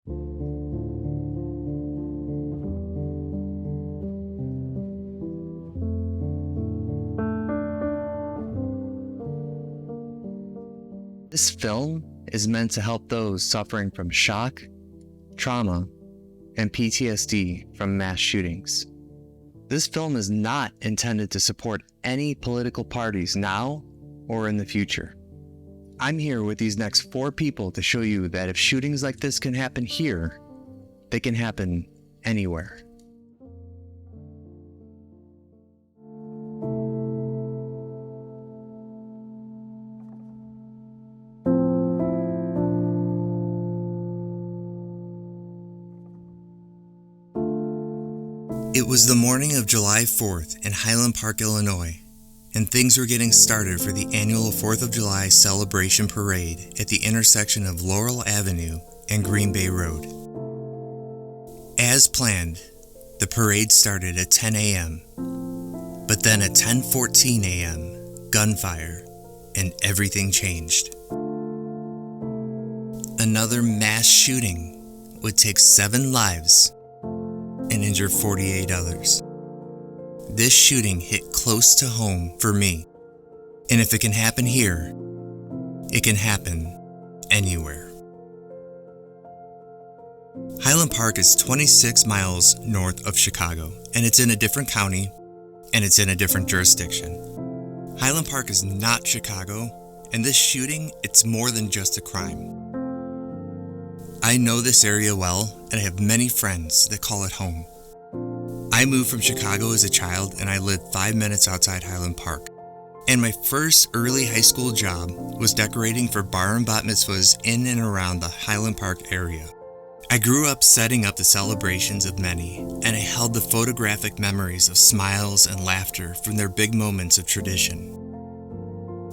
This film is meant to help those suffering from shock, trauma, and PTSD from mass shootings. This film is not intended to support any political parties now or in the future. I'm here with these next 4 people to show you that if shootings like this can happen here, they can happen anywhere. It was the morning of July 4th in Highland Park, Illinois, and things were getting started for the annual 4th of July celebration parade at the intersection of Laurel Avenue and Green Bay Road. As planned, the parade started at 10 a.m., but then at 10:14 a.m., gunfire, and everything changed. Another mass shooting would take 7 lives and injure 48 others. This shooting hit close to home for me, and if it can happen here, it can happen anywhere. Highland Park is 26 miles north of Chicago, and it's in a different county, and it's in a different jurisdiction. Highland Park is not Chicago, and this shooting, it's more than just a crime. I know this area well, and I have many friends that call it home. I moved from Chicago as a child, and I lived 5 minutes outside Highland Park. And my first early high school job was decorating for bar and bat mitzvahs in and around the Highland Park area. I grew up setting up the celebrations of many, and I held the photographic memories of smiles and laughter from their big moments of tradition.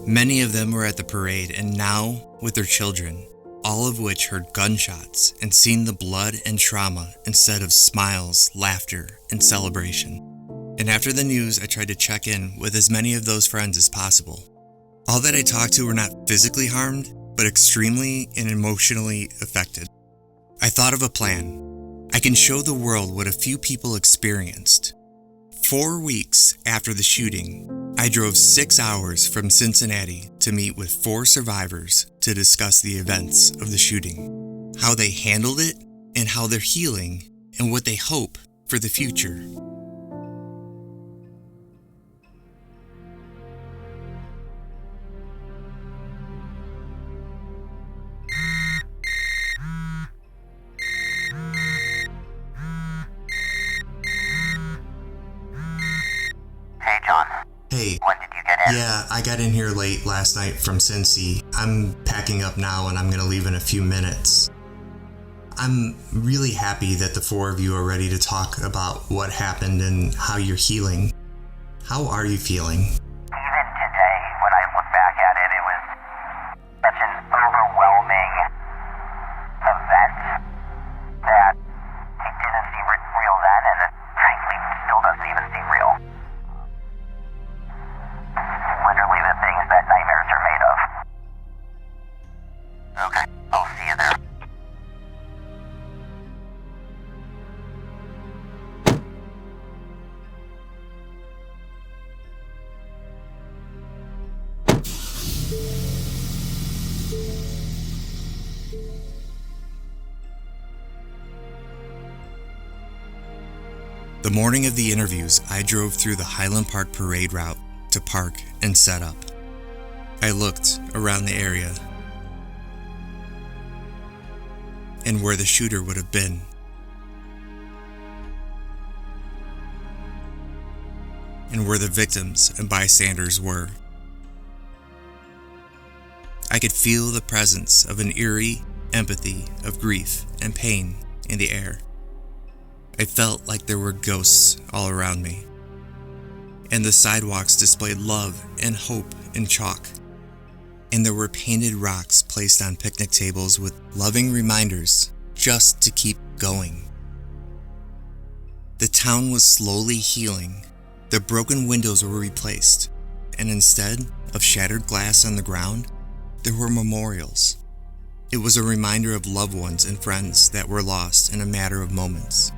Many of them were at the parade, and now with their children, all of which heard gunshots and seen the blood and trauma instead of smiles, laughter, and celebration. And after the news, I tried to check in with as many of those friends as possible. All that I talked to were not physically harmed, but extremely and emotionally affected. I thought of a plan. I can show the world what a few people experienced. 4 weeks after the shooting, I drove 6 hours from Cincinnati to meet with 4 survivors to discuss the events of the shooting, how they handled it, and how they're healing, and what they hope for the future. Hey, John. Hey. When did you get in? Yeah, I got in here late last night from Cincy. I'm packing up now and I'm gonna leave in a few minutes. I'm really happy that the 4 of you are ready to talk about what happened and how you're healing. How are you feeling? Even today, when I look back at it, it was such an overwhelming event that it didn't seem real then, and it frankly still doesn't even seem real. Literally the things that nightmares are made of. Okay, I'll see you there. The morning of the interviews, I drove through the Highland Park parade route to park and set up. I looked around the area and where the shooter would have been. And where the victims and bystanders were. I could feel the presence of an eerie empathy of grief and pain in the air. I felt like there were ghosts all around me. And the sidewalks displayed love and hope in chalk. And there were painted rocks placed on picnic tables with loving reminders just to keep going. The town was slowly healing. The broken windows were replaced, and instead of shattered glass on the ground, there were memorials. It was a reminder of loved ones and friends that were lost in a matter of moments.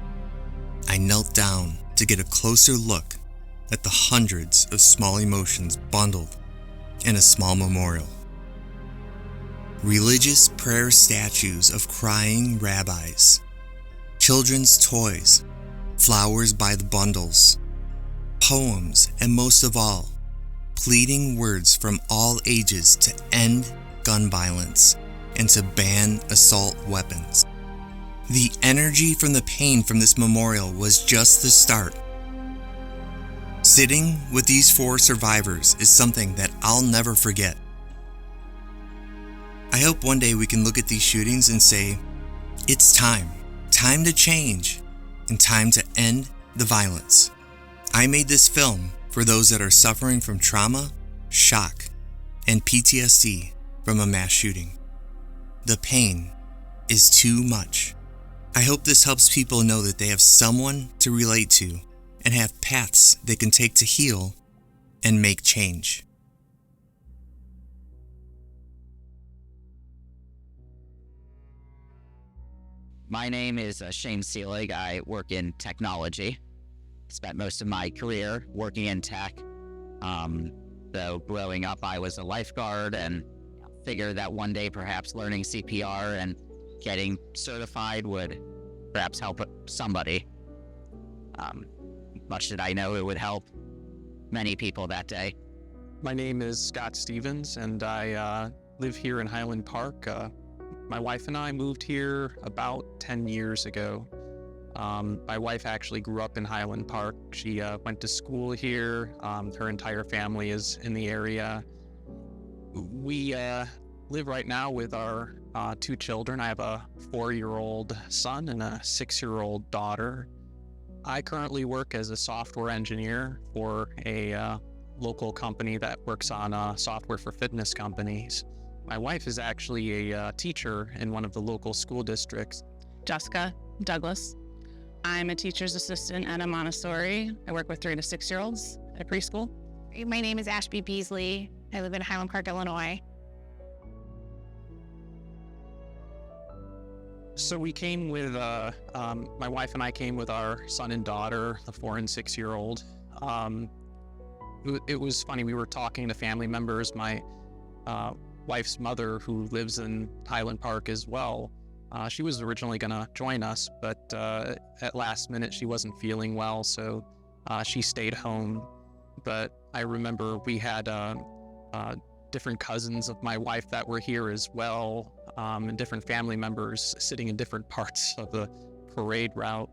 I knelt down to get a closer look at the hundreds of small emotions bundled in a small memorial. Religious prayer statues of crying rabbis, children's toys, flowers by the bundles, poems, and most of all, pleading words from all ages to end gun violence and to ban assault weapons. The energy from the pain from this memorial was just the start. Sitting with these 4 survivors is something that I'll never forget. I hope one day we can look at these shootings and say, it's time to change, and time to end the violence. I made this film for those that are suffering from trauma, shock, and PTSD from a mass shooting. The pain is too much. I hope this helps people know that they have someone to relate to and have paths they can take to heal and make change. My name is Shane Seelig. I work in technology. Spent most of my career working in tech. Though growing up, I was a lifeguard and figured that one day perhaps learning CPR and getting certified would perhaps help somebody. Much did I know it would help many people that day. My name is Scott Stevens, and I live here in Highland Park. My wife and I moved here about 10 years ago. My wife actually grew up in Highland Park. She went to school here. Her entire family is in the area. We live right now with our 2 children. I have a 4-year-old son and a 6-year-old daughter. I currently work as a software engineer for a local company that works on software for fitness companies. My wife is actually a teacher in one of the local school districts. Jessica Douglas. I'm a teacher's assistant at a Montessori. I work with 3 to 6-year-olds at preschool. My name is Ashby Beasley. I live in Highland Park, Illinois. So we came with, my wife and I came with our son and daughter, the 4 and 6-year-old. It was funny, we were talking to family members. My wife's mother, who lives in Highland Park as well, she was originally gonna join us, but at last minute she wasn't feeling well, so she stayed home. But I remember we had different cousins of my wife that were here as well, and different family members sitting in different parts of the parade route.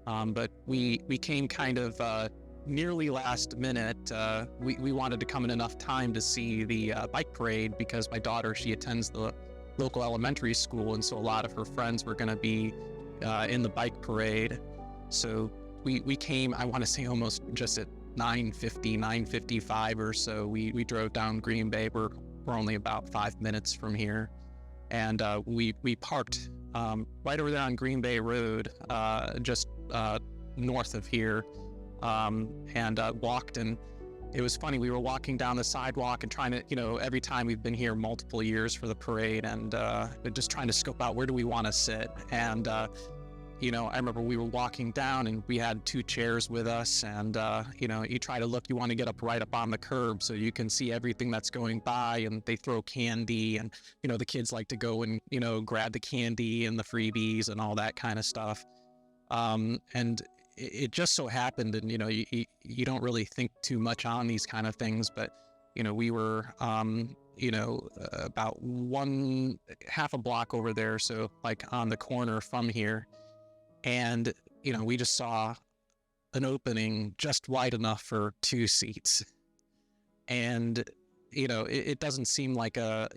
But we came kind of nearly last minute. We wanted to come in enough time to see the bike parade because my daughter, she attends the local elementary school, and so a lot of her friends were going to be in the bike parade. So we came, I want to say almost just at 9:55 or so. We drove down Green Bay. We're only about 5 minutes from here, and we parked right over there on Green Bay Road, just north of here, and walked. And it was funny, we were walking down the sidewalk and trying to, every time we've been here multiple years for the parade, and just trying to scope out where do we want to sit. And I remember we were walking down and we had 2 chairs with us, and you try to look, you want to get right up on the curb so you can see everything that's going by, and they throw candy, and the kids like to go and grab the candy and the freebies and all that kind of stuff. And it just so happened, and you don't really think too much on these kind of things, but we were about half a block over there, so like on the corner from here, and we just saw an opening just wide enough for 2 seats, and it doesn't seem like a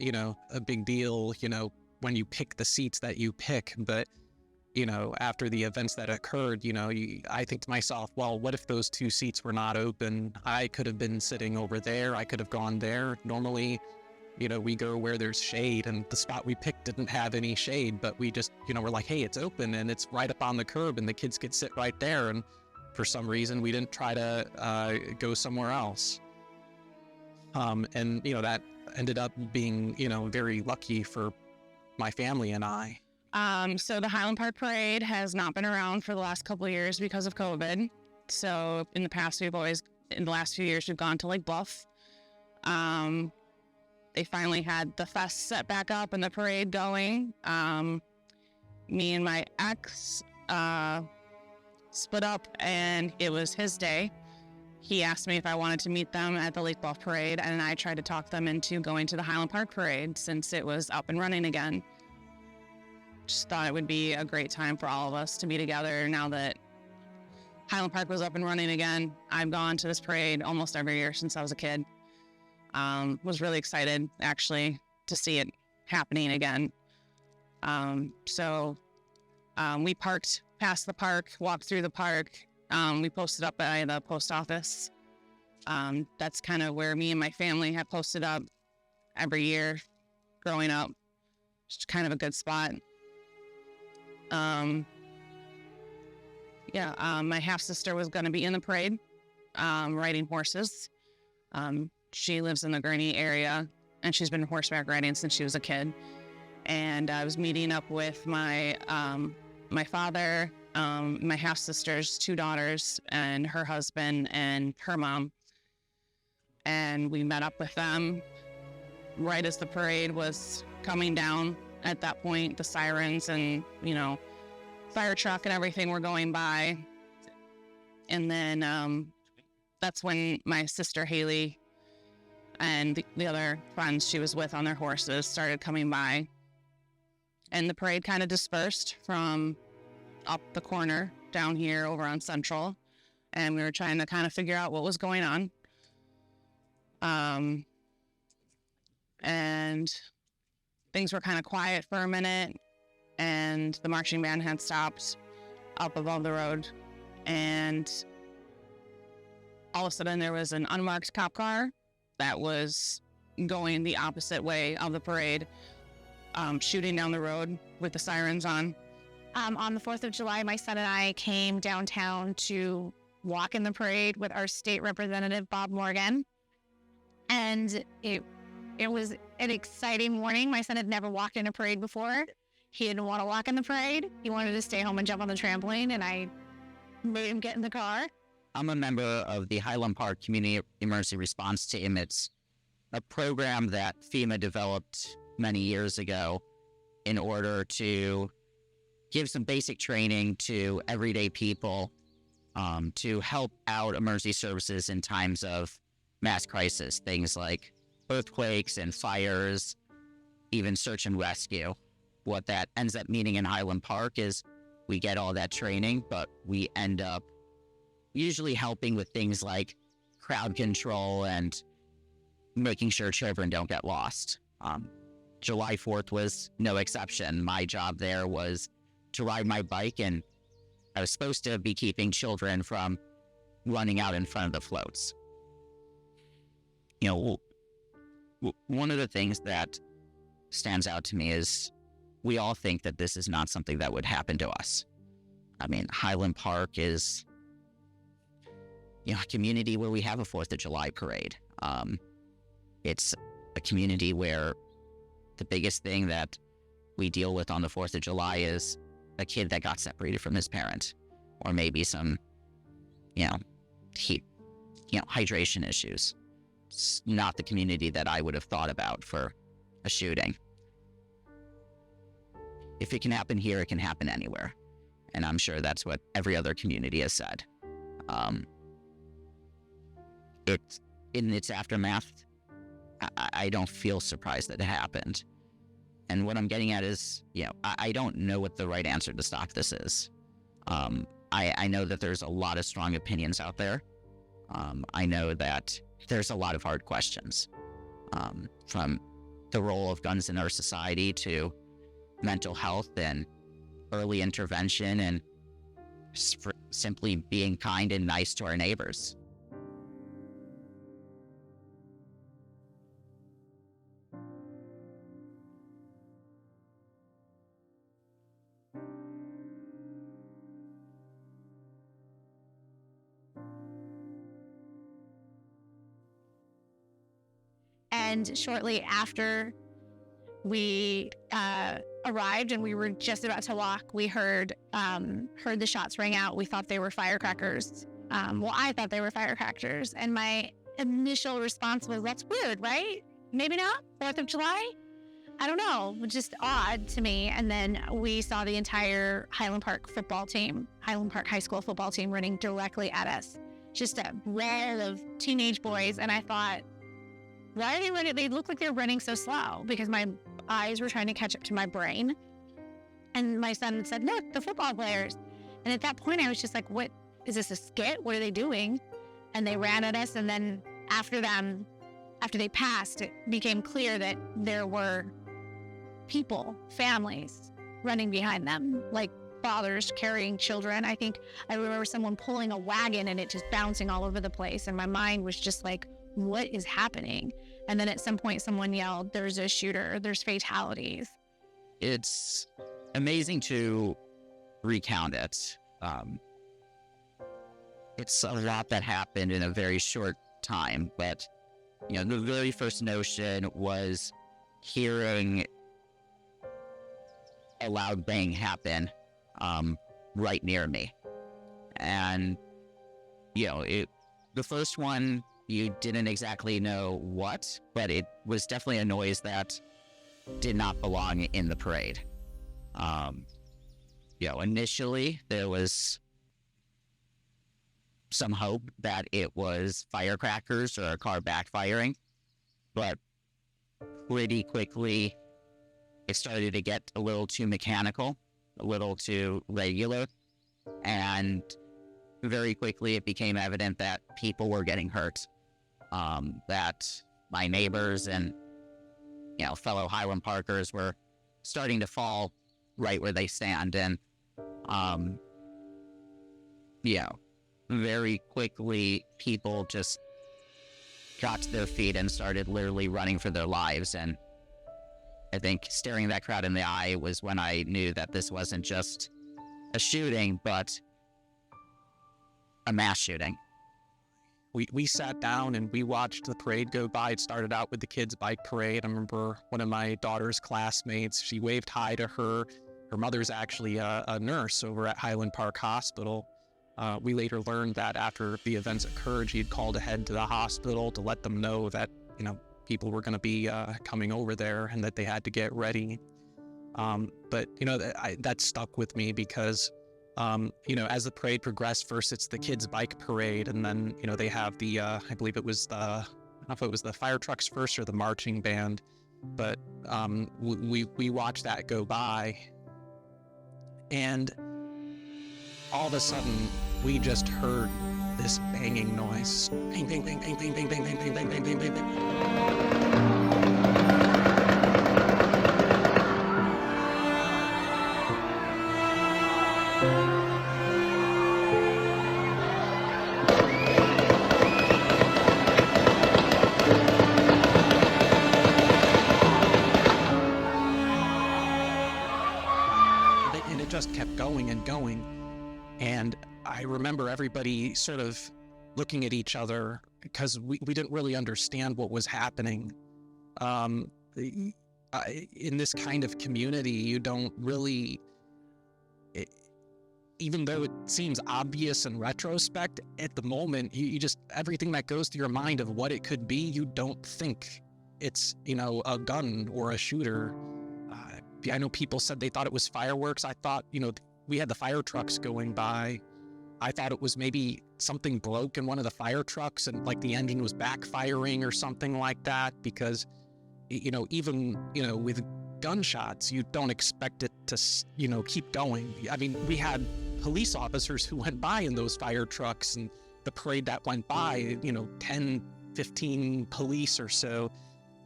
big deal when you pick the seats that you pick, but after the events that occurred, I think to myself, well, what if those 2 seats were not open? I could have been sitting over there. I could have gone there. Normally, we go where there's shade, and the spot we picked didn't have any shade, but we just, we're like, hey, it's open and it's right up on the curb and the kids could sit right there. And for some reason, we didn't try to go somewhere else. And that ended up being, very lucky for my family and I? So the Highland Park Parade has not been around for the last couple of years because of COVID. So in the last few years, we've gone to Lake Bluff. They finally had the fest set back up and the parade going. Me and my ex split up, and it was his day. He asked me if I wanted to meet them at the Lake Bluff Parade, and I tried to talk them into going to the Highland Park Parade since it was up and running again. Just thought it would be a great time for all of us to be together now that Highland Park was up and running again. I've gone to this parade almost every year since I was a kid. Was really excited, actually, to see it happening again. We parked past the park, walked through the park. We posted up by the post office. That's kind of where me and my family have posted up every year growing up. It's kind of a good spot. My half-sister was going to be in the parade, riding horses. She lives in the Gurney area, and she's been horseback riding since she was a kid. And I was meeting up with my father, my half-sister's 2 daughters, and her husband and her mom. And we met up with them right as the parade was coming down. At that point, the sirens and, fire truck and everything were going by. And then that's when my sister Haley and the other friends she was with on their horses started coming by. And the parade kind of dispersed from up the corner down here over on Central. And we were trying to kind of figure out what was going on. And things were kind of quiet for a minute, and the marching band had stopped up above the road, and all of a sudden there was an unmarked cop car that was going the opposite way of the parade, shooting down the road with the sirens on. On the 4th of July, my son and I came downtown to walk in the parade with our state representative, Bob Morgan. And it was an exciting morning. My son had never walked in a parade before. He didn't want to walk in the parade. He wanted to stay home and jump on the trampoline, and I made him get in the car. I'm a member of the Highland Park Community Emergency Response Team. It's a program that FEMA developed many years ago in order to give some basic training to everyday people to help out emergency services in times of mass crisis, things like earthquakes and fires, even search and rescue. What that ends up meaning in Highland Park is we get all that training, but we end up usually helping with things like crowd control and making sure children don't get lost. July 4th was no exception. My job there was to ride my bike, and I was supposed to be keeping children from running out in front of the floats. One of the things that stands out to me is we all think that this is not something that would happen to us. I mean, Highland Park is, a community where we have a 4th of July parade. It's a community where the biggest thing that we deal with on the 4th of July is a kid that got separated from his parent, or maybe some, heat, hydration issues. It's not the community that I would have thought about for a shooting. If it can happen here, it can happen anywhere. And I'm sure that's what every other community has said. In its aftermath, I don't feel surprised that it happened. And what I'm getting at is, I don't know what the right answer to stop this is. I know that there's a lot of strong opinions out there. I know that there's a lot of hard questions, from the role of guns in our society to mental health and early intervention and simply being kind and nice to our neighbors. And shortly after we arrived and we were just about to walk. We heard the shots ring out. We thought they were firecrackers. Well, I thought they were firecrackers. And my initial response was, that's weird, right? Maybe not? 4th of July? I don't know. Just odd to me. And then we saw the entire Highland Park football team, Highland Park High School football team running directly at us. Just a wall of teenage boys. And I thought, why are they running? They look like they're running so slow, because my eyes were trying to catch up to my brain. And my son said, look, the football players. And at that point, I was just like, what? Is this a skit? What are they doing? And they ran at us. And then after they passed, it became clear that there were people, families running behind them, like fathers carrying children. I think I remember someone pulling a wagon and it just bouncing all over the place. And my mind was just like, what is happening? And then at some point, someone yelled, there's a shooter, there's fatalities. It's amazing to recount it. It's a lot that happened in a very short time, but the very first notion was hearing a loud bang happen right near me. And, the first one, you didn't exactly know what, but it was definitely a noise that did not belong in the parade. Initially there was some hope that it was firecrackers or a car backfiring, but pretty quickly it started to get a little too mechanical, a little too regular, and very quickly it became evident that people were getting hurt, that my neighbors and fellow Highland Parkers were starting to fall right where they stand. And very quickly people just got to their feet and started literally running for their lives. And I think staring that crowd in the eye was when I knew that this wasn't just a shooting, but a mass shooting. We sat down and we watched the parade go by. It started out with the kids' bike parade. I remember one of my daughter's classmates, she waved hi to her. Her mother's actually a nurse over at Highland Park Hospital. We later learned that after the events occurred, she had called ahead to the hospital to let them know that, people were going to be coming over there and that they had to get ready. But that stuck with me because as the parade progressed, first it's the kids' bike parade, and then, they have the, I believe it was I don't know if it was the fire trucks first or the marching band, but we watched that go by, and all of a sudden we just heard this banging noise. Bang, bang, bang, bang, bang, bang, bang, bang, bang, bang, bang, bang, bang, bang. And it just kept going and going. And I remember everybody sort of looking at each other because we didn't really understand what was happening. In this kind of community, you don't really, even though it seems obvious in retrospect, at the moment, you just, everything that goes through your mind of what it could be, you don't think it's, a gun or a shooter. I know people said they thought it was fireworks. I thought, we had the fire trucks going by. I thought it was maybe something broke in one of the fire trucks and like the engine was backfiring or something like that, because, even, with gunshots, you don't expect it to, keep going. I mean, we had police officers who went by in those fire trucks, and the parade that went by, 10, 15 police or so.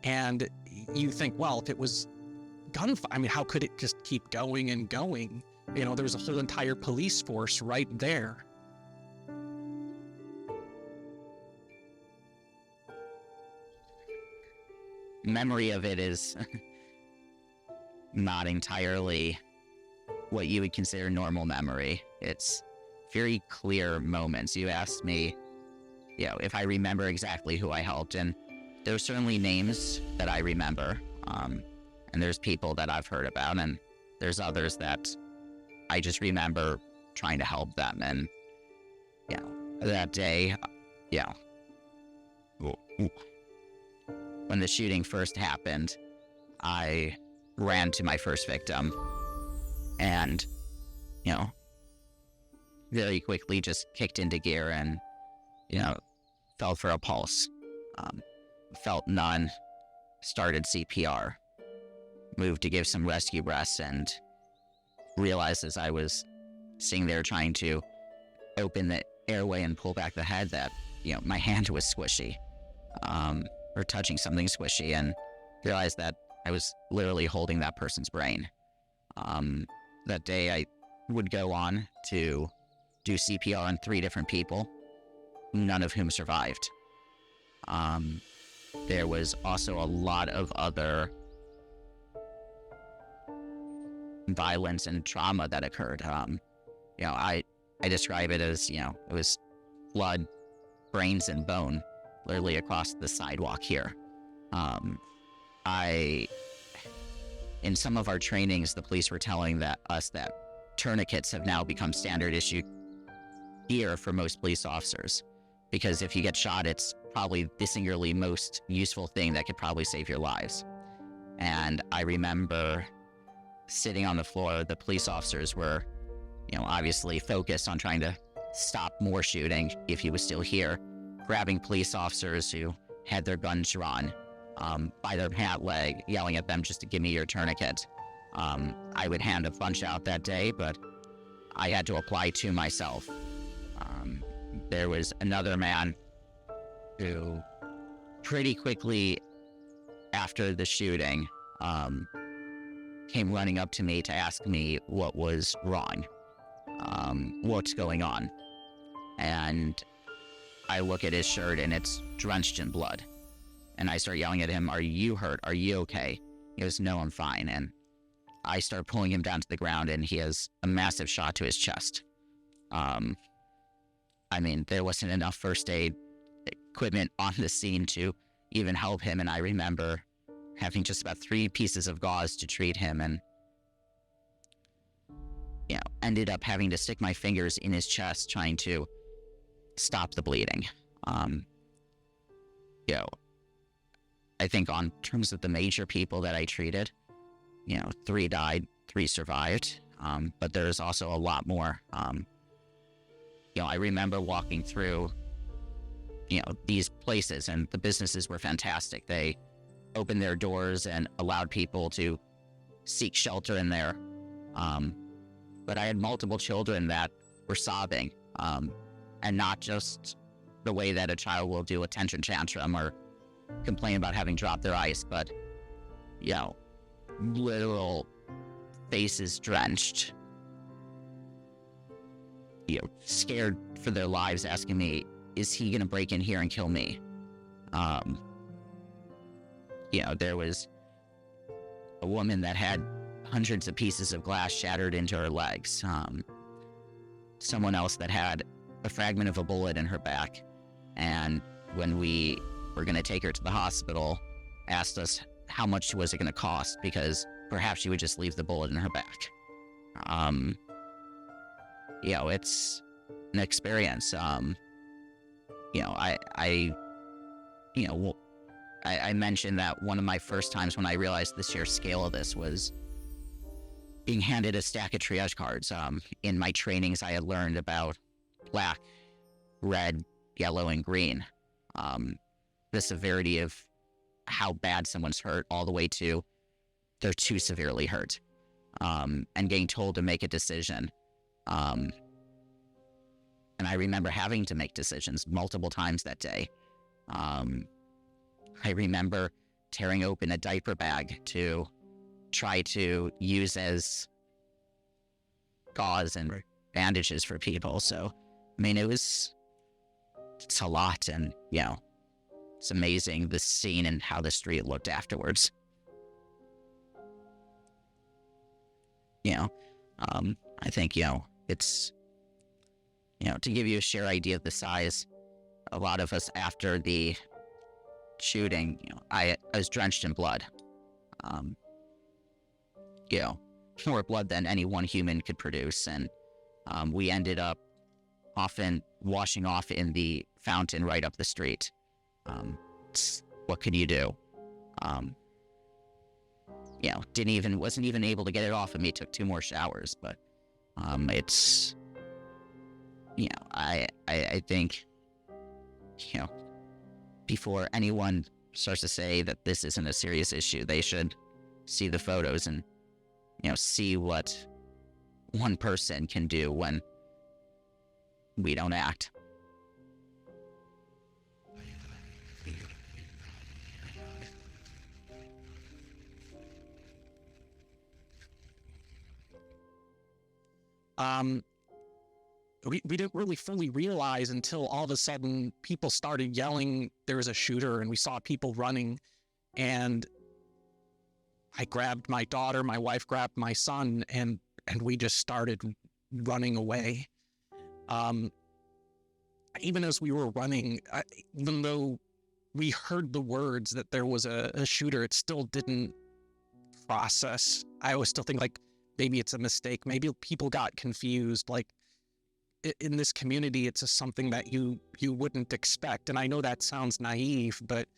And you think, well, if it was gunfire, I mean, how could it just keep going and going? There's a whole entire police force right there. Memory of it is not entirely what you would consider normal memory. It's very clear moments. You asked me, if I remember exactly who I helped, and there are certainly names that I remember. And And there's people that I've heard about, and there's others that I just remember trying to help them. And, that day, when the shooting first happened, I ran to my first victim and, very quickly just kicked into gear and, felt for a pulse. Felt none, started CPR, moved to give some rescue breaths, and realized as I was sitting there trying to open the airway and pull back the head that, my hand was squishy, or touching something squishy, and realized that I was literally holding that person's brain. That day I would go on to do CPR on 3 different people, none of whom survived. There was also a lot of other violence and trauma that occurred. I describe it as, it was blood, brains, and bone literally across the sidewalk here. In some of our trainings, the police were telling us that tourniquets have now become standard issue gear for most police officers, because if you get shot, it's probably the singularly most useful thing that could probably save your lives. And I remember sitting on the floor, the police officers were, obviously focused on trying to stop more shooting if he was still here, grabbing police officers who had their guns drawn by their pant leg, yelling at them just to give me your tourniquet. I would hand a bunch out that day, but I had to apply 2 myself. There was another man who pretty quickly after the shooting came running up to me to ask me what was wrong, what's going on. And I look at his shirt and it's drenched in blood. And I start yelling at him, "Are you hurt? Are you okay?" He goes, "No, I'm fine." And I start pulling him down to the ground, and he has a massive shot to his chest. There wasn't enough first aid equipment on the scene to even help him. And I remember having just about 3 pieces of gauze to treat him, and, ended up having to stick my fingers in his chest trying to stop the bleeding. I think on terms of the major people that I treated, 3 died, 3 survived, but there's also a lot more. I remember walking through, these places, and the businesses were fantastic. They opened their doors and allowed people to seek shelter in there. But I had multiple children that were sobbing, and not just the way that a child will do a tantrum or complain about having dropped their ice, but, literal faces drenched, scared for their lives, asking me, "Is he gonna break in here and kill me?" There was a woman that had hundreds of pieces of glass shattered into her legs. Someone else that had a fragment of a bullet in her back, and when we were going to take her to the hospital, asked us how much was it going to cost, because perhaps she would just leave the bullet in her back. It's an experience. I mentioned that one of my first times when I realized the sheer scale of this was being handed a stack of triage cards. In my trainings, I had learned about black, red, yellow, and green. The severity of how bad someone's hurt, all the way to they're too severely hurt, and getting told to make a decision. And I remember having to make decisions multiple times that day. I remember tearing open a diaper bag to try to use as gauze and bandages for people. So, it's a lot, and, it's amazing, the scene and how the street looked afterwards. I think, it's, to give you a sheer idea of the size, a lot of us after the shooting, I was drenched in blood. more blood than any one human could produce. And we ended up often washing off in the fountain right up the street. What could you do? Wasn't even able to get it off of me. Took 2 more showers, but I think, before anyone starts to say that this isn't a serious issue, they should see the photos and, see what one person can do when we don't act. We didn't really fully realize until all of a sudden people started yelling there was a shooter, and we saw people running, and I grabbed my daughter, my wife grabbed my son, and we just started running away. Even as we were running, even though we heard the words that there was a shooter, it still didn't process. I always still think, like, maybe it's a mistake. Maybe people got confused. Like, in this community, it's just something that you wouldn't expect. And I know that sounds naive, but,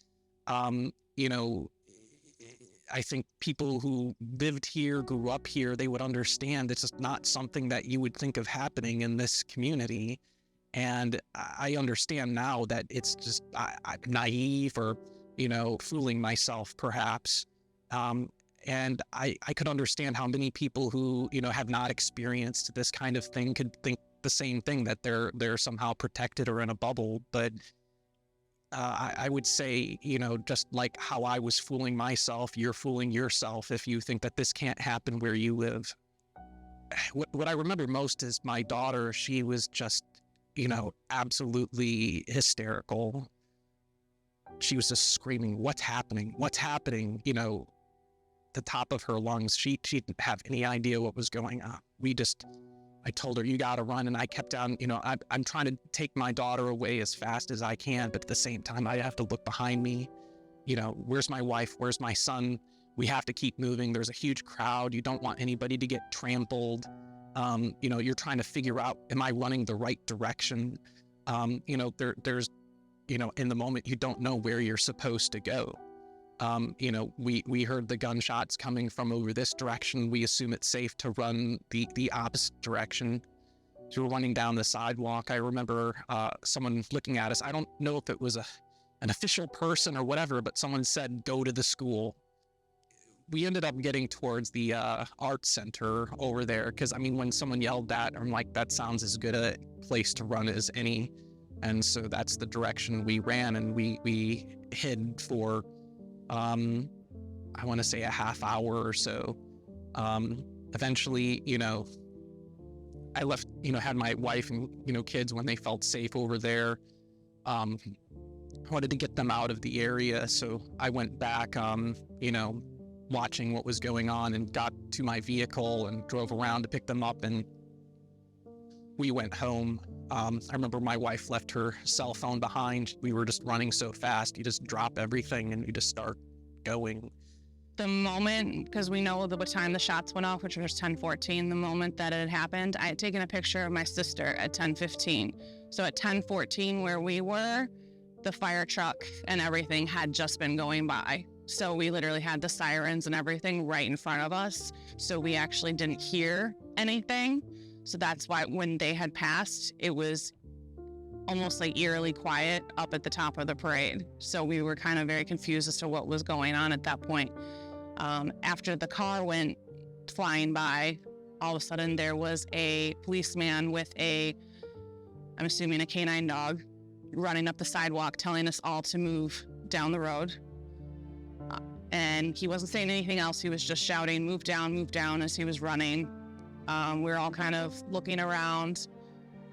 I think people who lived here, grew up here, they would understand it's just not something that you would think of happening in this community. And I understand now that it's just I'm naive or, fooling myself perhaps. And I could understand how many people who, have not experienced this kind of thing could think the same thing, that they're somehow protected or in a bubble. But I would say, just like how I was fooling myself, you're fooling yourself if you think that this can't happen where you live. What I remember most is my daughter. She was just, absolutely hysterical. She was just screaming, "What's happening? What's happening?" The top of her lungs. She didn't have any idea what was going on. I told her, "You got to run." And I kept on, I'm trying to take my daughter away as fast as I can. But at the same time, I have to look behind me. Where's my wife? Where's my son? We have to keep moving. There's a huge crowd. You don't want anybody to get trampled. You're trying to figure out, am I running the right direction? There's, in the moment, you don't know where you're supposed to go. We heard the gunshots coming from over this direction. We assume it's safe to run the opposite direction. So we're running down the sidewalk. I remember someone looking at us. I don't know if it was an official person or whatever, but someone said, "Go to the school." We ended up getting towards the art center over there because, when someone yelled that, I'm like, that sounds as good a place to run as any. And so that's the direction we ran, and we hid for I want to say a half hour or so. Eventually, I left, had my wife and, kids when they felt safe over there. I wanted to get them out of the area. So I went back, watching what was going on, and got to my vehicle and drove around to pick them up, and we went home. I remember my wife left her cell phone behind. We were just running so fast. You just drop everything and you just start going. The moment, because we know what time the shots went off, which was 10:14, the moment that it happened, I had taken a picture of my sister at 10:15. So at 10:14, where we were, the fire truck and everything had just been going by. So we literally had the sirens and everything right in front of us. So we actually didn't hear anything. So that's why when they had passed, it was almost like eerily quiet up at the top of the parade. So we were kind of very confused as to what was going on at that point. After the car went flying by, all of a sudden there was a policeman with I'm assuming a canine dog, running up the sidewalk telling us all to move down the road. And he wasn't saying anything else. He was just shouting, move down as he was running. We were all kind of looking around.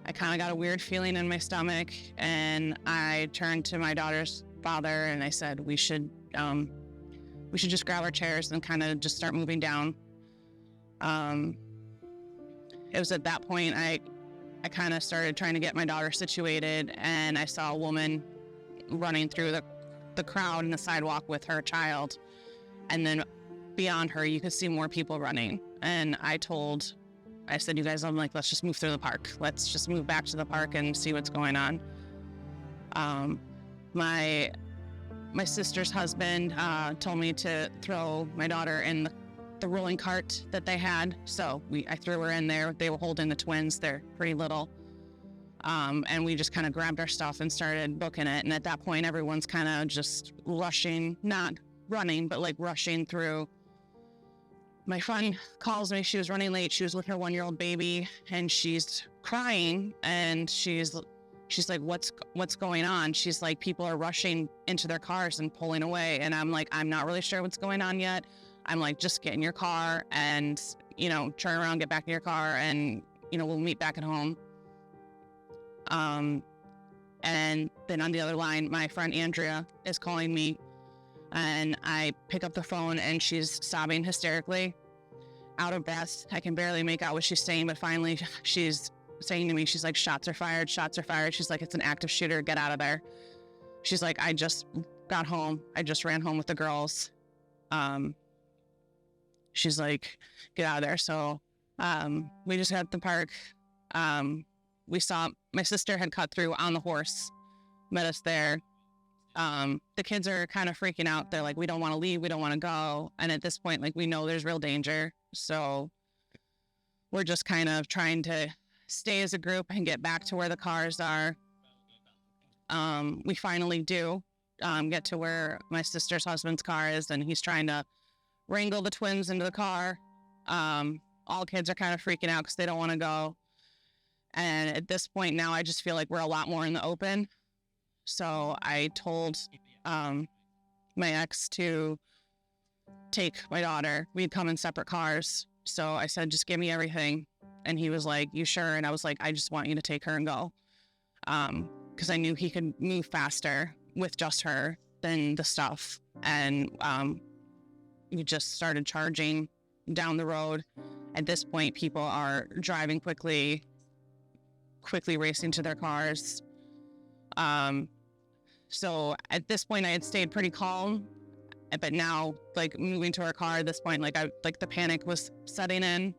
I kind of got a weird feeling in my stomach, and I turned to my daughter's father and I said, we should just grab our chairs and kind of just start moving down. It was at that point I kind of started trying to get my daughter situated, and I saw a woman running through the crowd and the sidewalk with her child. And then beyond her, you could see more people running. And I said, you guys, I'm like, let's just move through the park. Let's just move back to the park and see what's going on. My sister's husband told me to throw my daughter in the rolling cart that they had. So I threw her in there. They were holding the twins. They're pretty little. And we just kind of grabbed our stuff and started booking it. And at that point, everyone's kind of just rushing, not running, but like rushing through. My friend calls me. She was running late. She was with her 1-year-old baby, and she's crying. And she's like, what's going on? She's like, people are rushing into their cars and pulling away. And I'm like, I'm not really sure what's going on yet. I'm like, just get in your car and, turn around, get back in your car, and, we'll meet back at home. And then on the other line, my friend Andrea is calling me, and I pick up the phone, and she's sobbing hysterically, out of breath. I can barely make out what she's saying, but finally she's saying to me, she's like, shots are fired, shots are fired. She's like, it's an active shooter, get out of there. She's like, I just got home. I just ran home with the girls. She's like, get out of there. So we just got to the park. We saw my sister had cut through on the horse, met us there. The kids are kind of freaking out. They're like, we don't want to leave. We don't want to go. And at this point, like, we know there's real danger. So we're just kind of trying to stay as a group and get back to where the cars are. We finally do get to where my sister's husband's car is, and he's trying to wrangle the twins into the car. All kids are kind of freaking out because they don't want to go. And at this point now, I just feel like we're a lot more in the open. So I told my ex to take my daughter. We'd come in separate cars. So I said, just give me everything. And he was like, you sure? And I was like, I just want you to take her and go. Because I knew he could move faster with just her than the stuff. And we just started charging down the road. At this point, people are driving quickly racing to their cars. So at this point I had stayed pretty calm, but now, like, moving to our car at this point, the panic was setting in,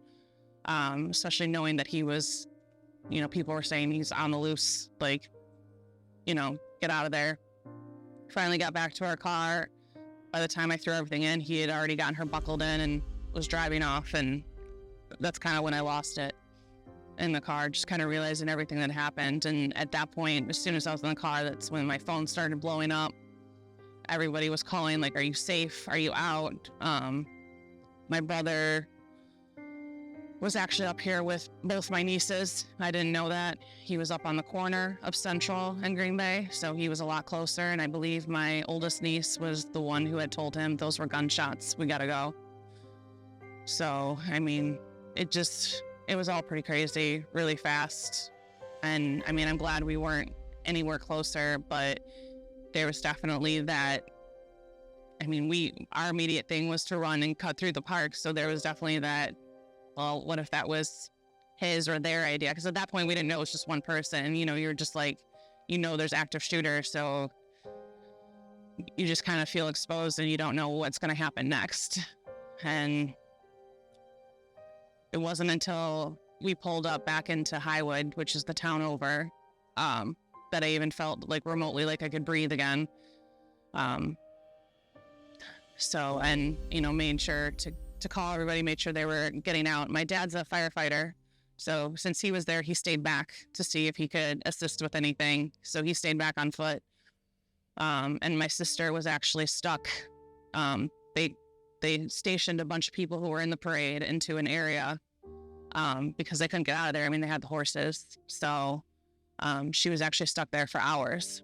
especially knowing that he was, people were saying he's on the loose, like, get out of there. Finally got back to our car. By the time I threw everything in, he had already gotten her buckled in and was driving off, and that's kind of when I lost it in the car, just kind of realizing everything that happened. And at that point, as soon as I was in the car, that's when my phone started blowing up. Everybody was calling, like, are you safe? Are you out? My brother was actually up here with both my nieces. I didn't know that. He was up on the corner of Central and Green Bay, so he was a lot closer. And I believe my oldest niece was the one who had told him, those were gunshots, we gotta go. So, I mean, it was all pretty crazy, really fast. And I mean, I'm glad we weren't anywhere closer, but there was definitely that. I mean, our immediate thing was to run and cut through the park. So there was definitely that, well, what if that was his or their idea? Because at that point, we didn't know it was just one person. You're just like, there's active shooter. So you just kind of feel exposed and you don't know what's going to happen next. And it wasn't until we pulled up back into Highwood, which is the town over, that I even felt like remotely like I could breathe again. So, and, made sure to call everybody, made sure they were getting out. My dad's a firefighter. So since he was there, he stayed back to see if he could assist with anything. So he stayed back on foot. And my sister was actually stuck. They stationed a bunch of people who were in the parade into an area because they couldn't get out of there. I mean, they had the horses. So she was actually stuck there for hours.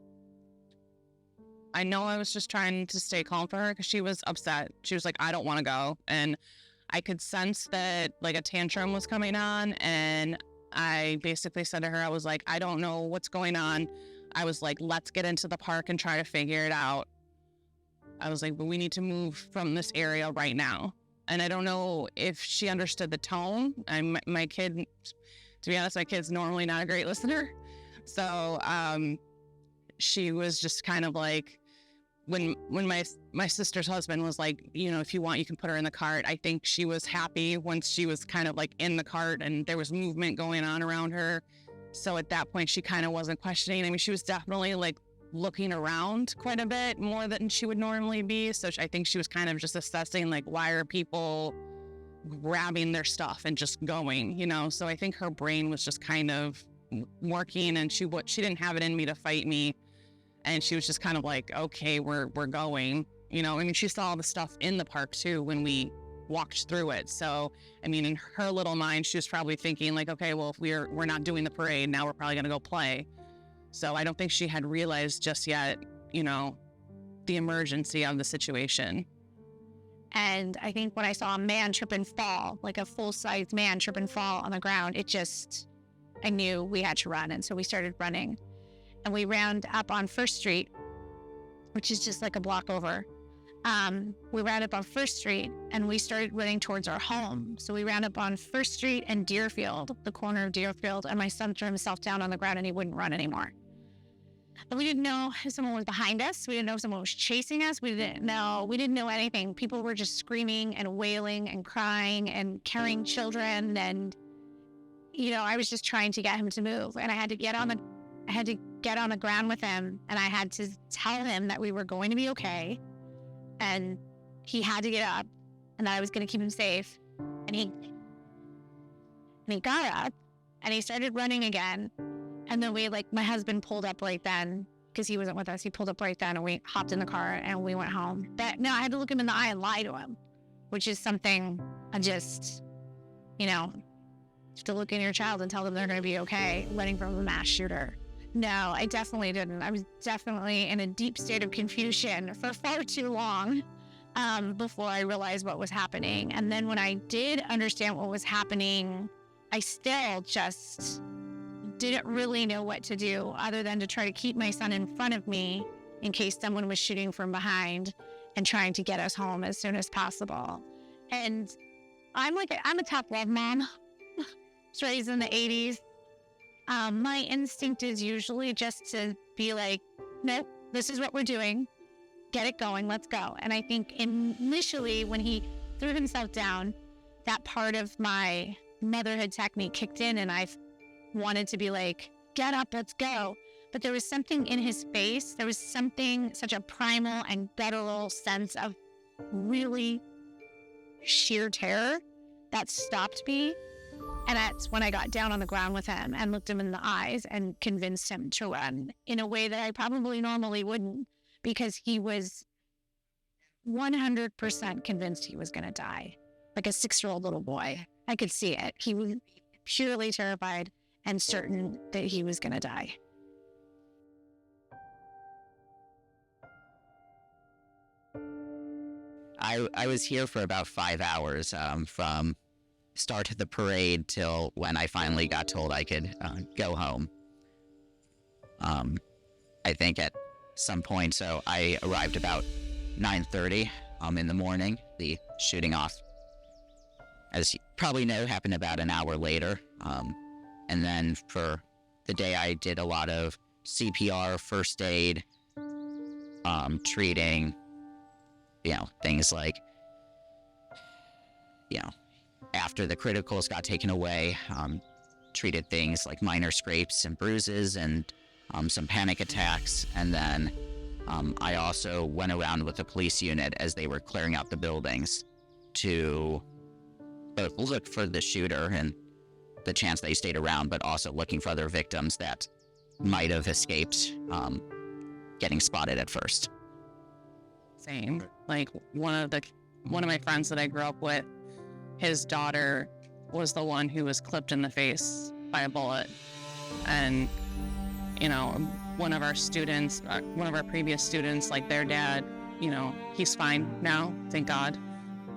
I know I was just trying to stay calm for her because she was upset. She was like, I don't want to go. And I could sense that, like, a tantrum was coming on. And I basically said to her, I was like, I don't know what's going on. I was like, let's get into the park and try to figure it out. I was like, but we need to move from this area right now. And I don't know if she understood the tone. My kid, to be honest, my kid's normally not a great listener. So she was just kind of like, when my sister's husband was like, if you want, you can put her in the cart. I think she was happy once she was kind of like in the cart and there was movement going on around her. So at that point, she kind of wasn't questioning. I mean, she was definitely like looking around quite a bit more than she would normally be. So I think she was kind of just assessing, like, why are people grabbing their stuff and just going, So I think her brain was just kind of working, and she didn't have it in me to fight me. And she was just kind of like, okay, we're going, I mean, she saw all the stuff in the park too when we walked through it. So, I mean, in her little mind, she was probably thinking like, okay, well, if we're not doing the parade, now we're probably going to go play. So I don't think she had realized just yet, the emergency of the situation. And I think when I saw a man trip and fall, like a full-size man trip and fall on the ground, I knew we had to run. And so we started running. And we ran up on First Street, which is just like a block over. We ran up on First Street and we started running towards our home. So we ran up on First Street and Deerfield, the corner of Deerfield, and my son threw himself down on the ground and he wouldn't run anymore. But we didn't know if someone was behind us. We didn't know if someone was chasing us. We didn't know anything. People were just screaming and wailing and crying and carrying children. And, I was just trying to get him to move. And I had to get on the ground with him, and I had to tell him that we were going to be okay. And he had to get up and that I was going to keep him safe. And he got up and he started running again. And then my husband pulled up right then because he wasn't with us. He pulled up right then and we hopped in the car and we went home. But no, I had to look him in the eye and lie to him, which is something I just, you have to look in your child and tell them they're going to be okay, running from a mass shooter. No, I definitely didn't. I was definitely in a deep state of confusion for far too long before I realized what was happening. And then when I did understand what was happening, I still just didn't really know what to do other than to try to keep my son in front of me in case someone was shooting from behind and trying to get us home as soon as possible. And I'm a tough love mom. I was raised in the 80s. My instinct is usually just to be like, nope, this is what we're doing. Get it going. Let's go. And I think initially when he threw himself down, that part of my motherhood technique kicked in and I wanted to be like, get up, let's go. But there was something in his face. There was such a primal and guttural sense of really sheer terror that stopped me. And that's when I got down on the ground with him and looked him in the eyes and convinced him to run in a way that I probably normally wouldn't, because he was 100% convinced he was going to die. Like a 6-year-old little boy. I could see it. He was purely terrified and certain that he was going to die. I was here for about 5 hours from start of the parade till when I finally got told I could go home. I think at some point, so I arrived about 9:30 in the morning. The shooting off, as you probably know, happened about an hour later. And then for the day, I did a lot of CPR, first aid, treating, things like, after the criticals got taken away, treated things like minor scrapes and bruises and some panic attacks. And then I also went around with the police unit as they were clearing out the buildings to both look for the shooter and the chance that he stayed around, but also looking for other victims that might have escaped getting spotted at first. Same. Like one of my friends that I grew up with, his daughter was the one who was clipped in the face by a bullet. And, one of our students, one of our previous students, like their dad, he's fine now, thank God.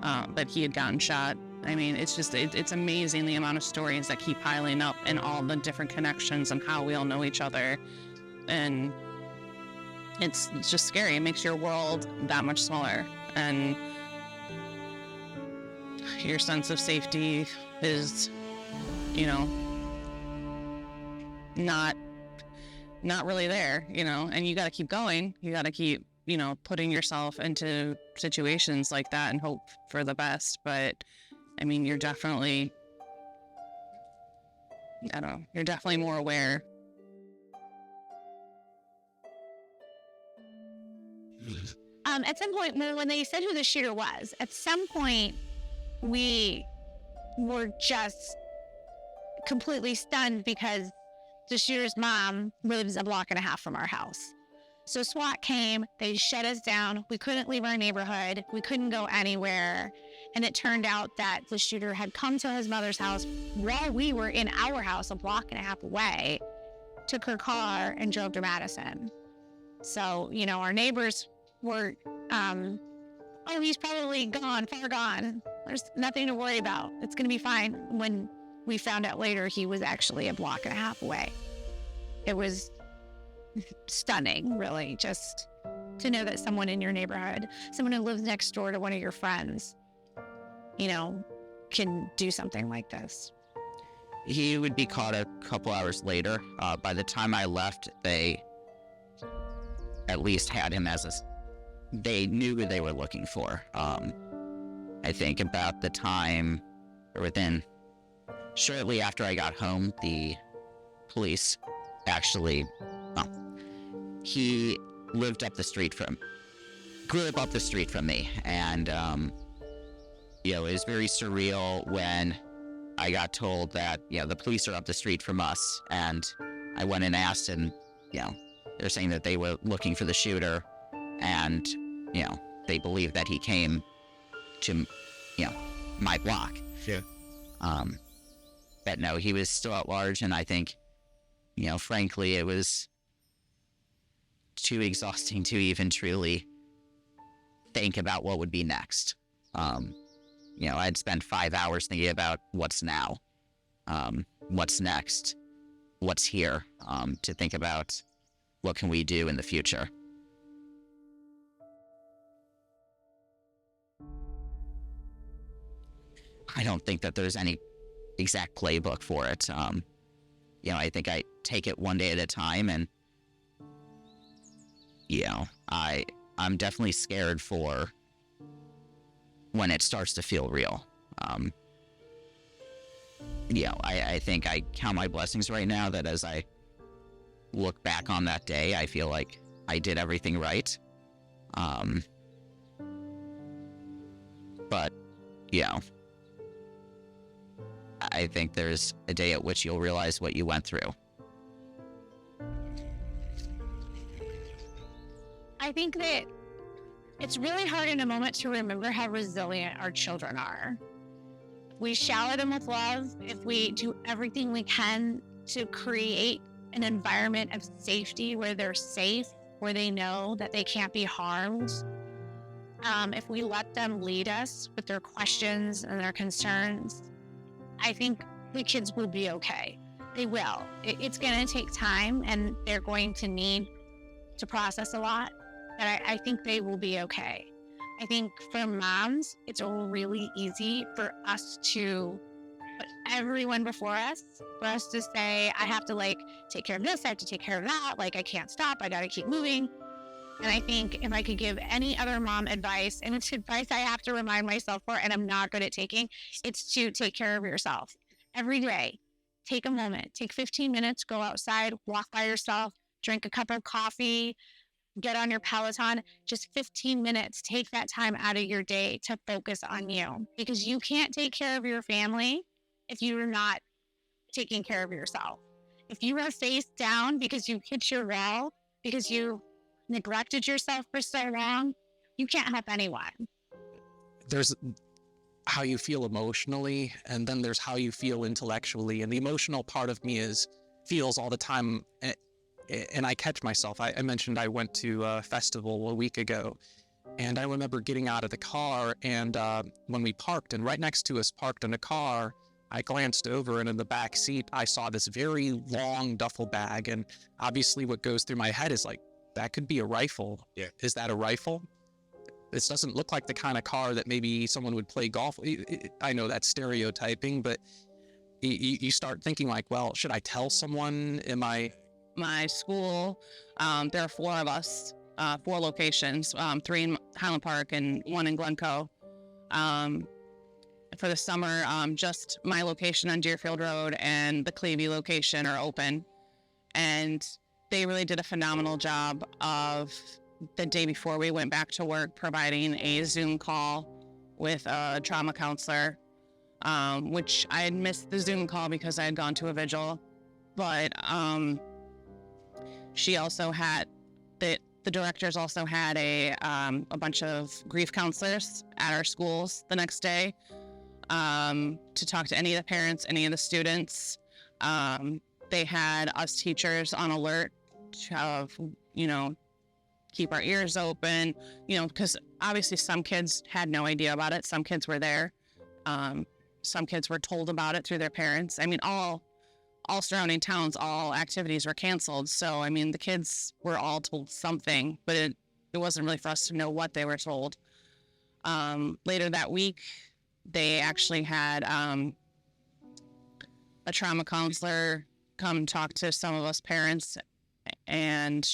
But he had gotten shot. I mean, it's amazing the amount of stories that keep piling up and all the different connections and how we all know each other. And it's just scary. It makes your world that much smaller. And your sense of safety is, not really there, and you got to keep going. You got to keep putting yourself into situations like that and hope for the best. But I mean, you're definitely, I don't know, you're definitely more aware. At some point, when they said who the shooter was, at some point, we were just completely stunned because the shooter's mom lives a block and a half from our house. So SWAT came, they shut us down. We couldn't leave our neighborhood. We couldn't go anywhere. And it turned out that the shooter had come to his mother's house while we were in our house a block and a half away, took her car and drove to Madison. So, our neighbors were, oh, he's probably gone, far gone. There's nothing to worry about. It's going to be fine. When we found out later, he was actually a block and a half away. It was stunning, really, just to know that someone in your neighborhood, someone who lives next door to one of your friends, can do something like this. He would be caught a couple hours later. By the time I left, they at least had him they knew who they were looking for. I think about the time, or shortly after I got home, the police actually, he grew up up the street from me. And, it was very surreal when I got told that, the police are up the street from us. And I went and asked, and, they're saying that they were looking for the shooter. And, they believe that he came to, my block. Yeah. But no, he was still at large. And I think, frankly, it was too exhausting to even truly think about what would be next. I'd spent 5 hours thinking about what's now, what's next, what's here, to think about what can we do in the future. I don't think that there's any exact playbook for it. I think I take it one day at a time, and I'm definitely scared for when it starts to feel real. I think I count my blessings right now that as I look back on that day, I feel like I did everything right. But, I think there's a day at which you'll realize what you went through. I think that it's really hard in a moment to remember how resilient our children are. We shower them with love. If we do everything we can to create an environment of safety where they're safe, where they know that they can't be harmed, if we let them lead us with their questions and their concerns, I think the kids will be okay. They will. It's going to take time, and they're going to need to process a lot, but I think they will be okay. I think for moms, it's really easy for us to put everyone before us, for us to say, I have to take care of this, I have to take care of that, I can't stop, I got to keep moving. And I think if I could give any other mom advice, and it's advice I have to remind myself for, and I'm not good at taking, it's to take care of yourself. Every day, take a moment, take 15 minutes, go outside, walk by yourself, drink a cup of coffee, get on your Peloton, just 15 minutes, take that time out of your day to focus on you. Because you can't take care of your family if you're not taking care of yourself. If you are face down because you hit your wall, because you neglected yourself for so long, you can't help anyone. There's how you feel emotionally, and then there's how you feel intellectually. And the emotional part of me feels all the time, and I catch myself. I mentioned I went to a festival a week ago, and I remember getting out of the car, and when we parked, and right next to us parked in a car, I glanced over, and in the back seat, I saw this very long duffel bag, and obviously what goes through my head is that could be a rifle. Yeah. Is that a rifle? This doesn't look like the kind of car that maybe someone would play golf. I know that's stereotyping, but you start thinking well, should I tell someone? Am I? My school, there are 4 of us, 4 locations, 3 in Highland Park and 1 in Glencoe. For the summer, just my location on Deerfield Road and the Clevie location are open. And they really did a phenomenal job of, the day before we went back to work, providing a Zoom call with a trauma counselor, which I had missed the Zoom call because I had gone to a vigil. But she also had, the directors also had a bunch of grief counselors at our schools the next day, to talk to any of the parents, any of the students. They had us teachers on alert of, keep our ears open, because obviously some kids had no idea about it. Some kids were there. Some kids were told about it through their parents. I mean, all surrounding towns, all activities were canceled. So, I mean, the kids were all told something, but it wasn't really for us to know what they were told. Later that week, they actually had a trauma counselor come talk to some of us parents, and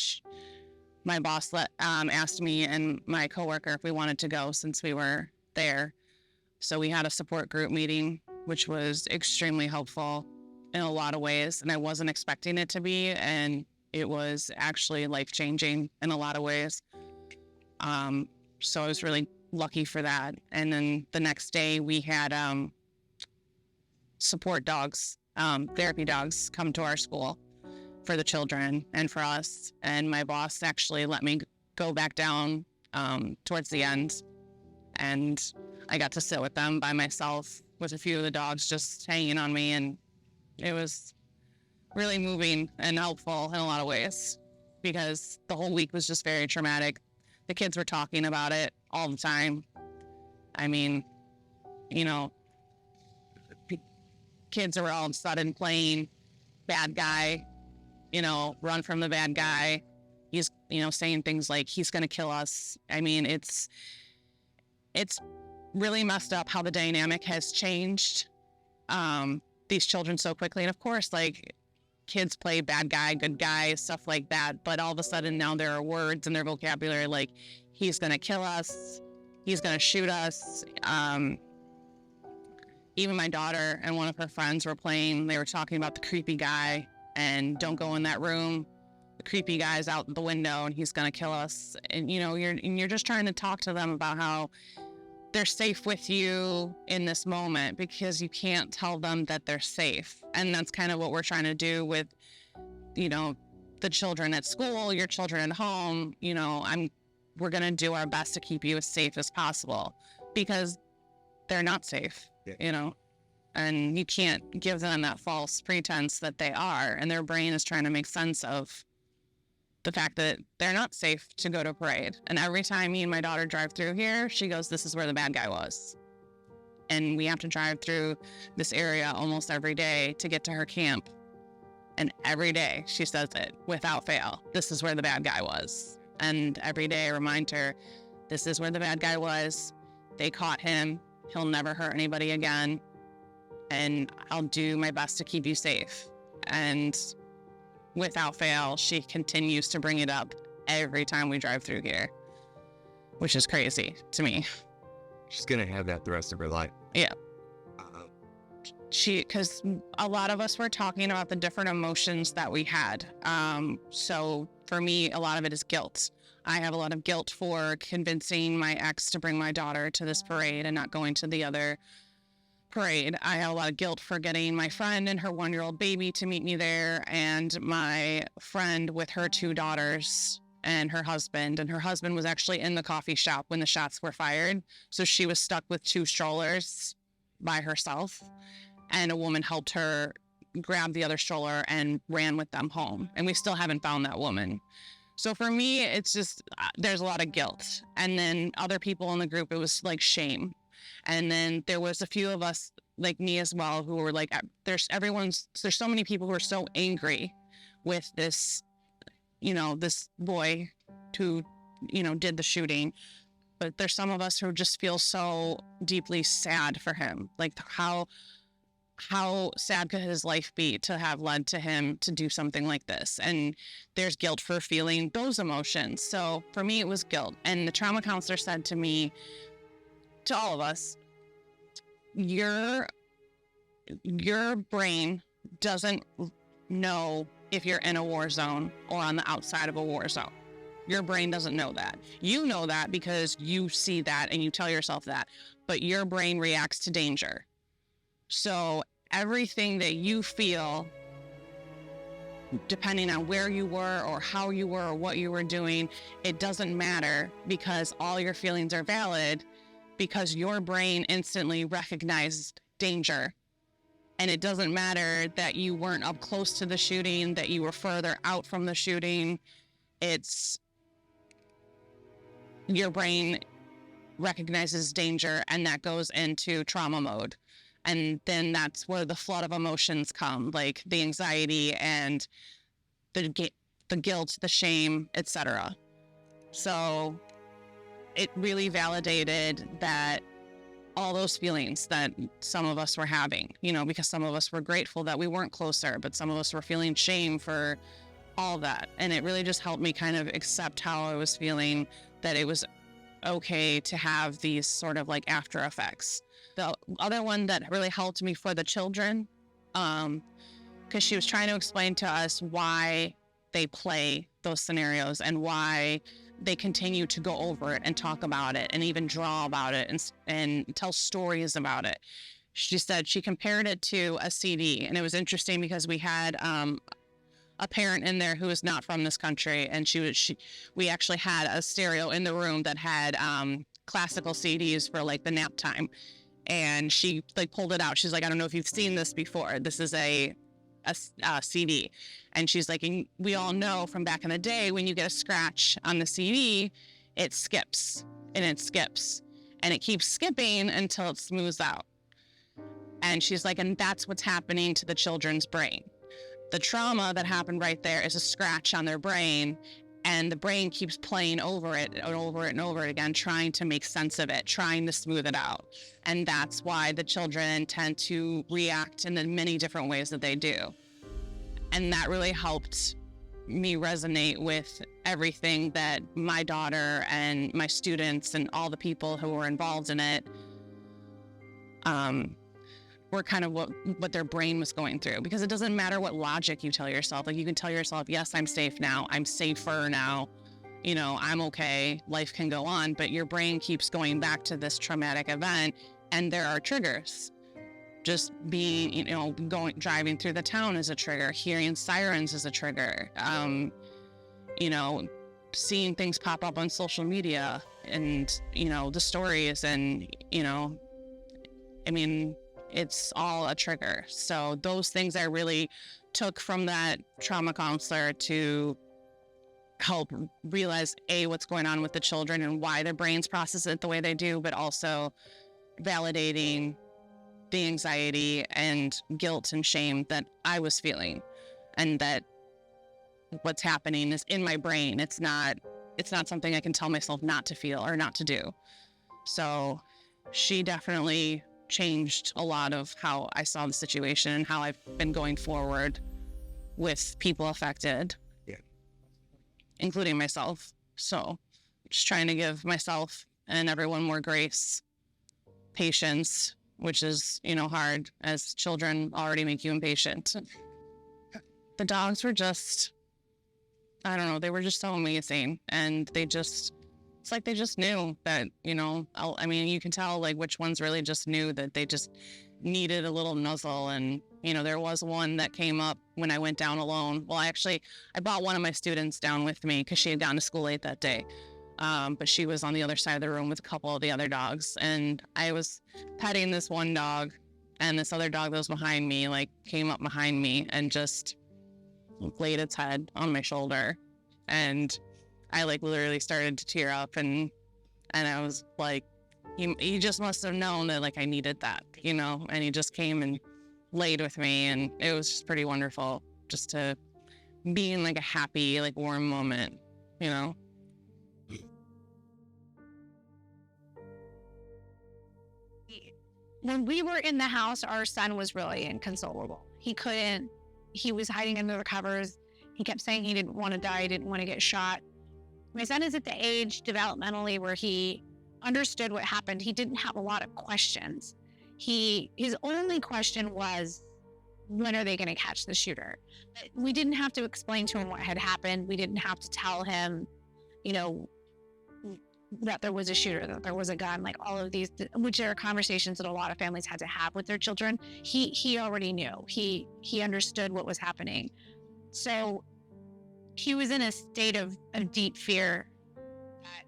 my boss asked me and my coworker if we wanted to go since we were there. So we had a support group meeting, which was extremely helpful in a lot of ways, and I wasn't expecting it to be, and it was actually life-changing in a lot of ways. So I was really lucky for that. And then the next day we had support dogs, therapy dogs come to our school for the children and for us. And my boss actually let me go back down towards the end, and I got to sit with them by myself with a few of the dogs just hanging on me, and it was really moving and helpful in a lot of ways, because the whole week was just very traumatic. The kids were talking about it all the time. I mean, kids are all of a sudden playing bad guy, run from the bad guy. He's, saying things like, he's going to kill us. I mean, it's really messed up how the dynamic has changed these children so quickly. And of course, like, kids play bad guy, good guy, stuff like that. But all of a sudden now there are words in their vocabulary like, he's going to kill us, he's going to shoot us. Even my daughter and one of her friends were playing, they were talking about the creepy guy and don't go in that room. The creepy guy's out the window and he's going to kill us. And, you're just trying to talk to them about how they're safe with you in this moment, because you can't tell them that they're safe. And that's kind of what we're trying to do with, the children at school, your children at home. We're going to do our best to keep you as safe as possible, because they're not safe, and you can't give them that false pretense that they are. And their brain is trying to make sense of the fact that they're not safe to go to parade. And every time me and my daughter drive through here, she goes, this is where the bad guy was. And we have to drive through this area almost every day to get to her camp. And every day she says it without fail. This is where the bad guy was. And every day I remind her, this is where the bad guy was. They caught him. He'll never hurt anybody again. And I'll do my best to keep you safe. And without fail, she continues to bring it up every time we drive through here, which is crazy to me. She's going to have that the rest of her life. Yeah. Because a lot of us were talking about the different emotions that we had. So for me, a lot of it is guilt. I have a lot of guilt for convincing my ex to bring my daughter to this parade and not going to the other parade. I have a lot of guilt for getting my friend and her 1-year-old baby to meet me there, and my friend with her 2 daughters and her husband. And her husband was actually in the coffee shop when the shots were fired. So she was stuck with 2 strollers by herself, and a woman helped her grab the other stroller and ran with them home. And we still haven't found that woman. So for me, it's just, there's a lot of guilt. And then other people in the group, it was like shame. And then there was a few of us, like me as well, who were like, there's so many people who are so angry with this, this boy who, did the shooting. But there's some of us who just feel so deeply sad for him. Like how how sad could his life be to have led to him to do something like this? And there's guilt for feeling those emotions. So for me, it was guilt. And the trauma counselor said to me, to all of us, your brain doesn't know if you're in a war zone or on the outside of a war zone. Your brain doesn't know that. You know that because you see that and you tell yourself that, but your brain reacts to danger. So everything that you feel, depending on where you were or how you were or what you were doing, it doesn't matter, because all your feelings are valid, because your brain instantly recognized danger. And it doesn't matter that you weren't up close to the shooting, that you were further out from the shooting. It's your brain recognizes danger, and that goes into trauma mode. And then that's where the flood of emotions come, like the anxiety and the guilt, the shame, etc. So it really validated that all those feelings that some of us were having, you know, because some of us were grateful that we weren't closer, but some of us were feeling shame for all that. And it really just helped me kind of accept how I was feeling, that it was okay to have these sort of like after effects. The other one that really helped me for the children, because she was trying to explain to us why they play those scenarios and why they continue to go over it and talk about it and even draw about it and tell stories about it. She said she compared it to a CD, and it was interesting because we had a parent in there who is not from this country, and we actually had a stereo in the room that had classical CDs for like the nap time, and she like pulled it out. She's like, I don't know if you've seen this before. This is a CD. And she's like, and we all know from back in the day, when you get a scratch on the CD, it skips and it skips and it keeps skipping until it smooths out. And she's like, and that's what's happening to the children's brain. The trauma that happened right there is a scratch on their brain, and the brain keeps playing over it and over it and over it again, trying to make sense of it, trying to smooth it out. And that's why the children tend to react in the many different ways that they do. And that really helped me resonate with everything that my daughter and my students and all the people who were involved in it were kind of what their brain was going through. Because it doesn't matter what logic you tell yourself. Like, you can tell yourself, yes, I'm safe now. I'm safer now. You know, I'm okay. Life can go on. But your brain keeps going back to this traumatic event, and there are triggers. Just being, you know, driving through the town is a trigger. Hearing sirens is a trigger. You know, seeing things pop up on social media and, you know, the stories and, you know, I mean, it's all a trigger. So those things I really took from that trauma counselor to help realize, A, what's going on with the children and why their brains process it the way they do, but also validating the anxiety and guilt and shame that I was feeling, and that what's happening is in my brain. It's not something I can tell myself not to feel or not to do. So she definitely changed a lot of how I saw the situation and how I've been going forward with people affected, including myself. So just trying to give myself and everyone more grace, patience, which is, you know, hard as children already make you impatient. The dogs were just, I don't know, they were just so amazing. And it's like they just knew that, you know, I mean, you can tell like which ones really just knew that they just needed a little nuzzle. And, you know, there was one that came up when I went down alone. Well, I brought one of my students down with me because she had gone to school late that day. But she was on the other side of the room with a couple of the other dogs. And I was petting this one dog, and this other dog that was behind me, like, came up behind me and just laid its head on my shoulder. And I, like, literally started to tear up. And I was like, he just must have known that, like, I needed that, you know? And he just came and laid with me. And it was just pretty wonderful just to be in, like, a happy, like, warm moment, you know? when we were in the house, our son was really inconsolable. He was hiding under the covers. He kept saying he didn't want to die, didn't want to get shot. My son is at the age developmentally where he understood what happened. He didn't have a lot of questions. His only question was, when are they going to catch the shooter? We didn't have to explain to him what had happened. We didn't have to tell him, that there was a shooter, that there was a gun, like all of these, which are conversations that a lot of families had to have with their children. He already knew. He understood what was happening. So he was in a state of deep fear that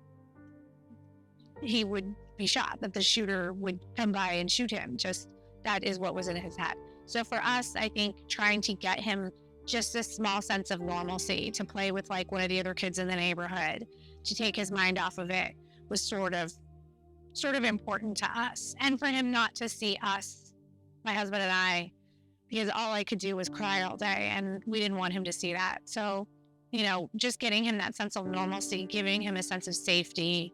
he would be shot, that the shooter would come by and shoot him. Just that is what was in his head. So for us, I think trying to get him just a small sense of normalcy, to play with like one of the other kids in the neighborhood, to take his mind off of it, was sort of important to us. And for him not to see us, my husband and I, because all I could do was cry all day, and we didn't want him to see that. So, just getting him that sense of normalcy, giving him a sense of safety,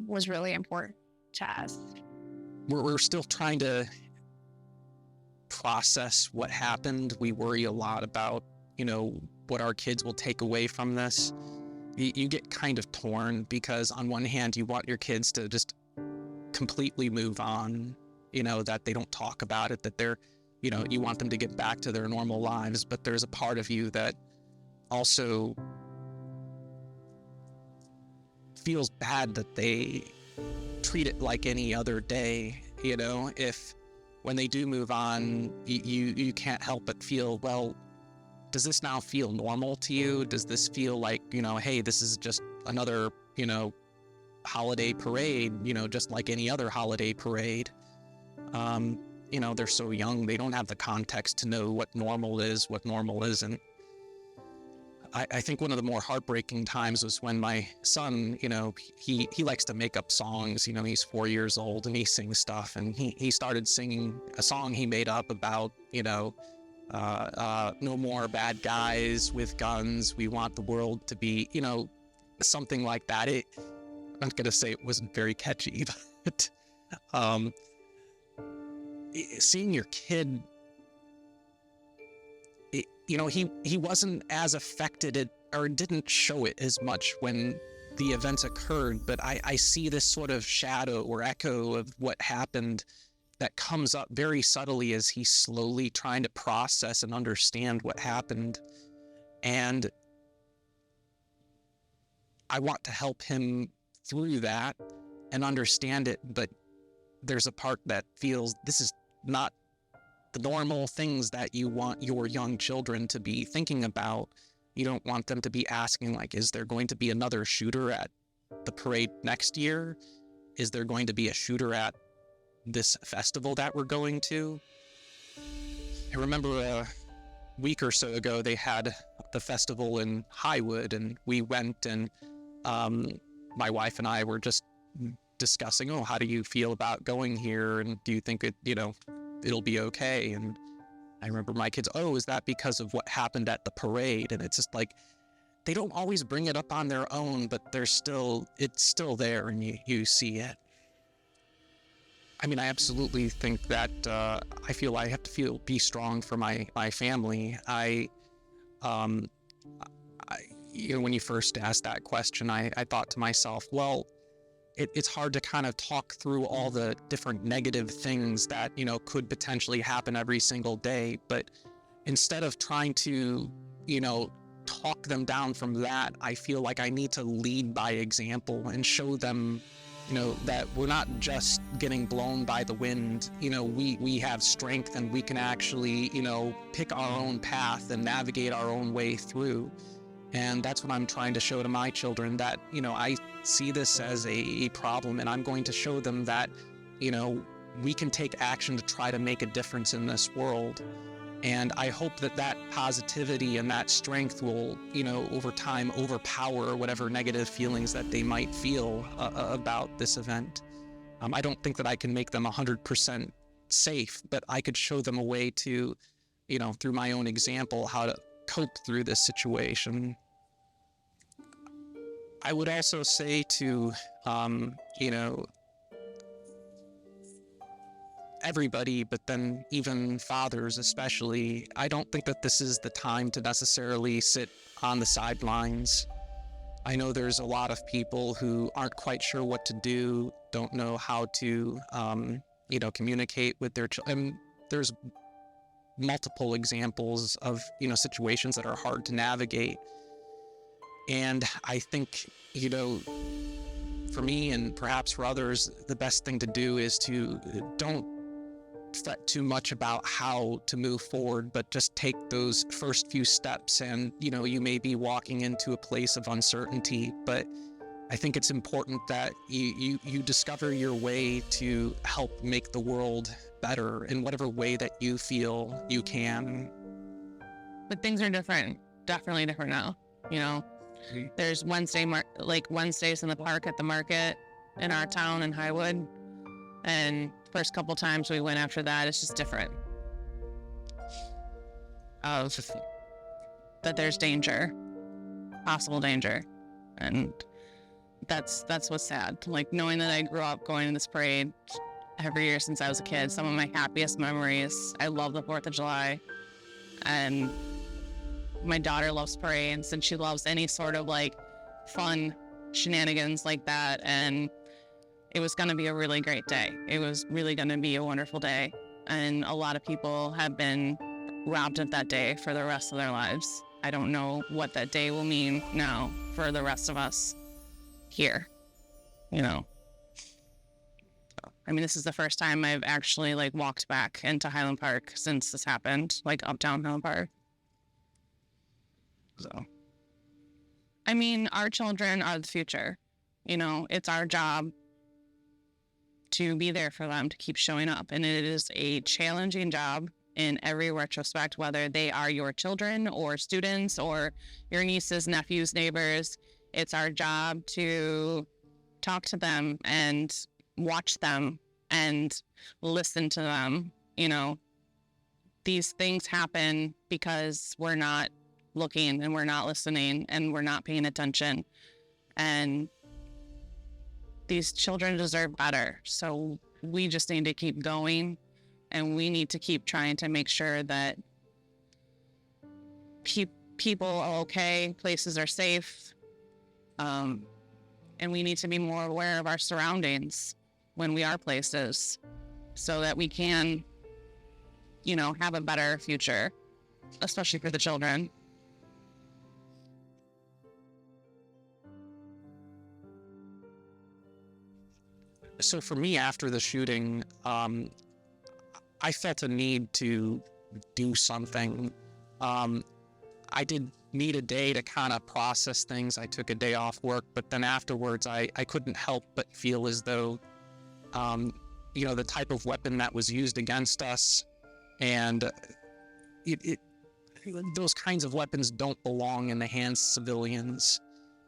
was really important to us. We're still trying to process what happened. We worry a lot about, what our kids will take away from this. You get kind of torn, because on one hand, you want your kids to just completely move on, that they don't talk about it, that they're, you want them to get back to their normal lives. But there's a part of you that also feels bad that they treat it like any other day. If when they do move on, you can't help but feel, well, does this now feel normal to you? Does this feel like, hey, this is just another, holiday parade, just like any other holiday parade? They're so young, they don't have the context to know what normal is, what normal isn't. I think one of the more heartbreaking times was when my son, he likes to make up songs. He's 4 years old and he sings stuff, and he started singing a song he made up about, no more bad guys with guns. We want the world to be, something like that. I'm going to say it wasn't very catchy, but seeing your kid, he wasn't as affected or didn't show it as much when the events occurred, but I see this sort of shadow or echo of what happened that comes up very subtly as he's slowly trying to process and understand what happened. And I want to help him through that and understand it, but there's a part that feels this is not the normal things that you want your young children to be thinking about. You don't want them to be asking, like, is there going to be another shooter at the parade next year? Is there going to be a shooter at this festival that we're going to? I remember a week or so ago, they had the festival in Highwood, and we went, and my wife and I were just discussing, how do you feel about going here? And do you think it'll be okay? And I remember my kids, is that because of what happened at the parade? And it's just like, they don't always bring it up on their own, but it's still there, and you see it. I mean, I absolutely think that I feel I have to be strong for my family. When you first asked that question, I thought to myself, well, it's hard to kind of talk through all the different negative things that, could potentially happen every single day. But instead of trying to, talk them down from that, I feel like I need to lead by example and show them, that we're not just getting blown by the wind. We have strength, and we can actually, pick our own path and navigate our own way through. And that's what I'm trying to show to my children, that, I see this as a problem, and I'm going to show them that, we can take action to try to make a difference in this world. And I hope that positivity and that strength will, over time overpower whatever negative feelings that they might feel about this event. I don't think that I can make them 100% safe, but I could show them a way to, through my own example, how to cope through this situation. I would also say to, everybody, but then even fathers especially, I don't think that this is the time to necessarily sit on the sidelines. I know there's a lot of people who aren't quite sure what to do, don't know how to, communicate with their children. There's multiple examples of, situations that are hard to navigate. And I think, for me and perhaps for others, the best thing to do is to don't fret too much about how to move forward, but just take those first few steps. And, you may be walking into a place of uncertainty, but I think it's important that you discover your way to help make the world better in whatever way that you feel you can. But things are different, definitely different now. There's Wednesdays in the park at the market in our town in Highwood. And first couple times we went after that, it's just different. That there's danger, possible danger. And that's what's sad. Like, knowing that I grew up going to this parade every year since I was a kid, some of my happiest memories. I love the 4th of July. And my daughter loves parades, and she loves any sort of fun shenanigans like that. And it was going to be a really great day. It was really going to be a wonderful day. And a lot of people have been robbed of that day for the rest of their lives. I don't know what that day will mean now for the rest of us here. I mean, this is the first time I've actually walked back into Highland Park since this happened, uptown Highland Park. So, I mean, our children are the future. It's our job to be there for them, to keep showing up. And it is a challenging job in every retrospect, whether they are your children or students or your nieces, nephews, neighbors. It's our job to talk to them and watch them and listen to them. These things happen because we're not looking and we're not listening and we're not paying attention. And these children deserve better. So we just need to keep going, and we need to keep trying to make sure that people are okay, places are safe, and we need to be more aware of our surroundings when we are places so that we can, have a better future, especially for the children. So for me, after the shooting, I felt a need to do something. I did need a day to kind of process things. I took a day off work, but then afterwards, I couldn't help but feel as though, the type of weapon that was used against us, and those kinds of weapons don't belong in the hands of civilians.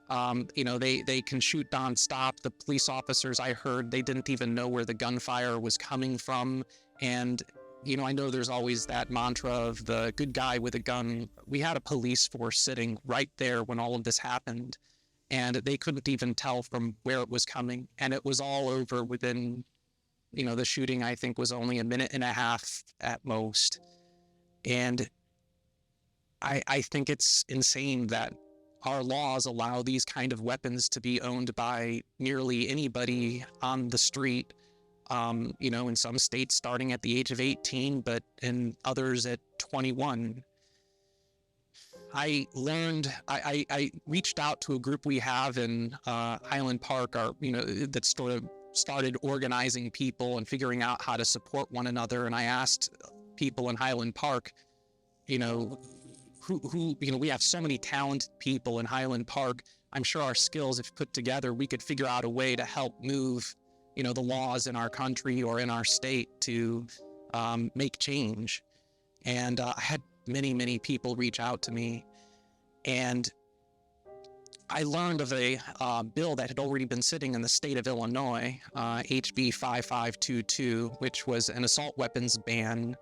They can shoot nonstop. The police officers, I heard, they didn't even know where the gunfire was coming from. And, I know there's always that mantra of the good guy with a gun. We had a police force sitting right there when all of this happened, and they couldn't even tell from where it was coming. And it was all over within, the shooting, I think, was only a minute and a half at most. And I think it's insane that our laws allow these kind of weapons to be owned by nearly anybody on the street, in some states starting at the age of 18, but in others at 21. I reached out to a group we have in Highland Park, that sort of started organizing people and figuring out how to support one another. And I asked people in Highland Park, who we have so many talented people in Highland Park. I'm sure our skills, if put together, we could figure out a way to help move, the laws in our country or in our state to make change. And I had many, many people reach out to me. And I learned of a bill that had already been sitting in the state of Illinois, HB 5522, which was an assault weapons ban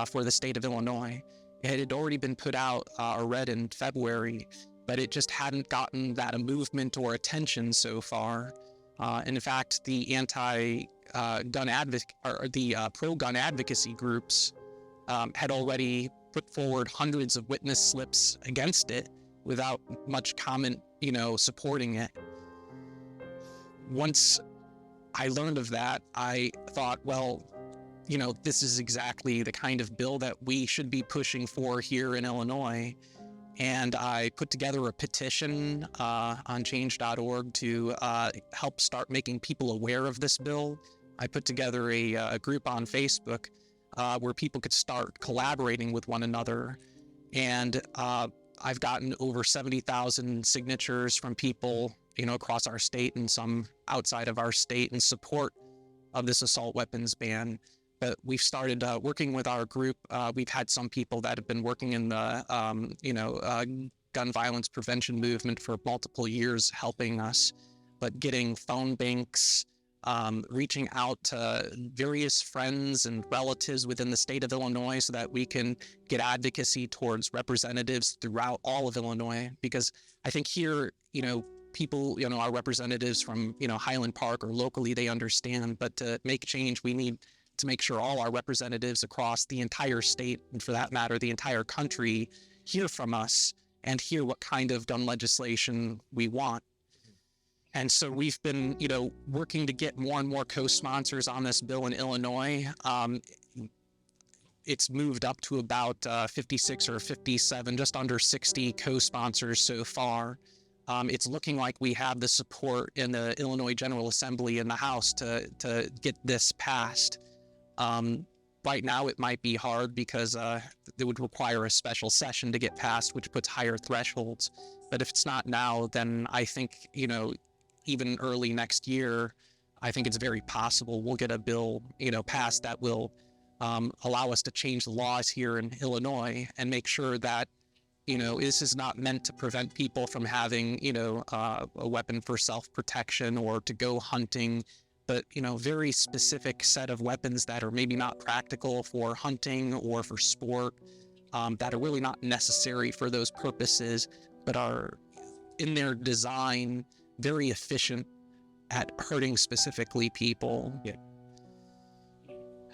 for the state of Illinois. It had already been put out or read in February, but it just hadn't gotten that a movement or attention so far. In fact, the pro-gun advocacy groups had already put forward hundreds of witness slips against it without much comment, supporting it. Once I learned of that, I thought, well, this is exactly the kind of bill that we should be pushing for here in Illinois. And I put together a petition on change.org to help start making people aware of this bill. I put together a group on Facebook where people could start collaborating with one another. And I've gotten over 70,000 signatures from people, across our state and some outside of our state in support of this assault weapons ban. But we've started working with our group. We've had some people that have been working in the, gun violence prevention movement for multiple years helping us, but getting phone banks, reaching out to various friends and relatives within the state of Illinois so that we can get advocacy towards representatives throughout all of Illinois. Because I think here, people, our representatives from, Highland Park or locally, they understand, but to make change, we need to make sure all our representatives across the entire state, and for that matter, the entire country, hear from us and hear what kind of gun legislation we want. And so we've been, working to get more and more co-sponsors on this bill in Illinois. It's moved up to about 56 or 57, just under 60 co-sponsors so far. It's looking like we have the support in the Illinois General Assembly in the House to get this passed. Right now, it might be hard because it would require a special session to get passed, which puts higher thresholds. But if it's not now, then I think, even early next year, I think it's very possible we'll get a bill, passed that will allow us to change the laws here in Illinois and make sure that, this is not meant to prevent people from having, a weapon for self-protection or to go hunting, but, very specific set of weapons that are maybe not practical for hunting or for sport, that are really not necessary for those purposes, but are in their design very efficient at hurting specifically people. Yeah.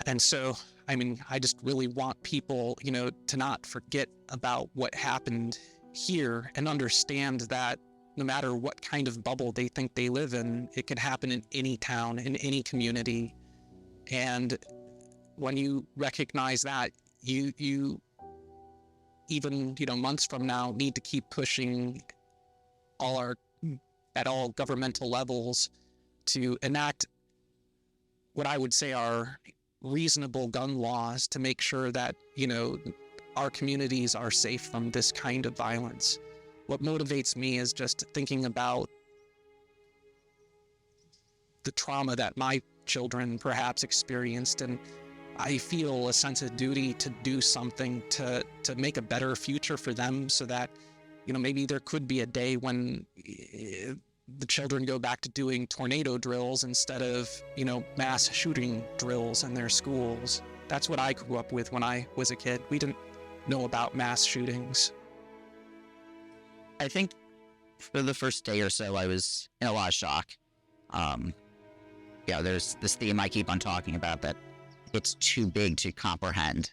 And so, I just really want people, to not forget about what happened here and understand that no matter what kind of bubble they think they live in, it could happen in any town, in any community. And when you recognize that, you even, months from now need to keep pushing at all governmental levels to enact what I would say are reasonable gun laws to make sure that, our communities are safe from this kind of violence. What motivates me is just thinking about the trauma that my children perhaps experienced, and I feel a sense of duty to do something to make a better future for them so that, maybe there could be a day when the children go back to doing tornado drills instead of, mass shooting drills in their schools. That's what I grew up with when I was a kid. We didn't know about mass shootings. I think for the first day or so, I was in a lot of shock. There's this theme I keep on talking about that it's too big to comprehend.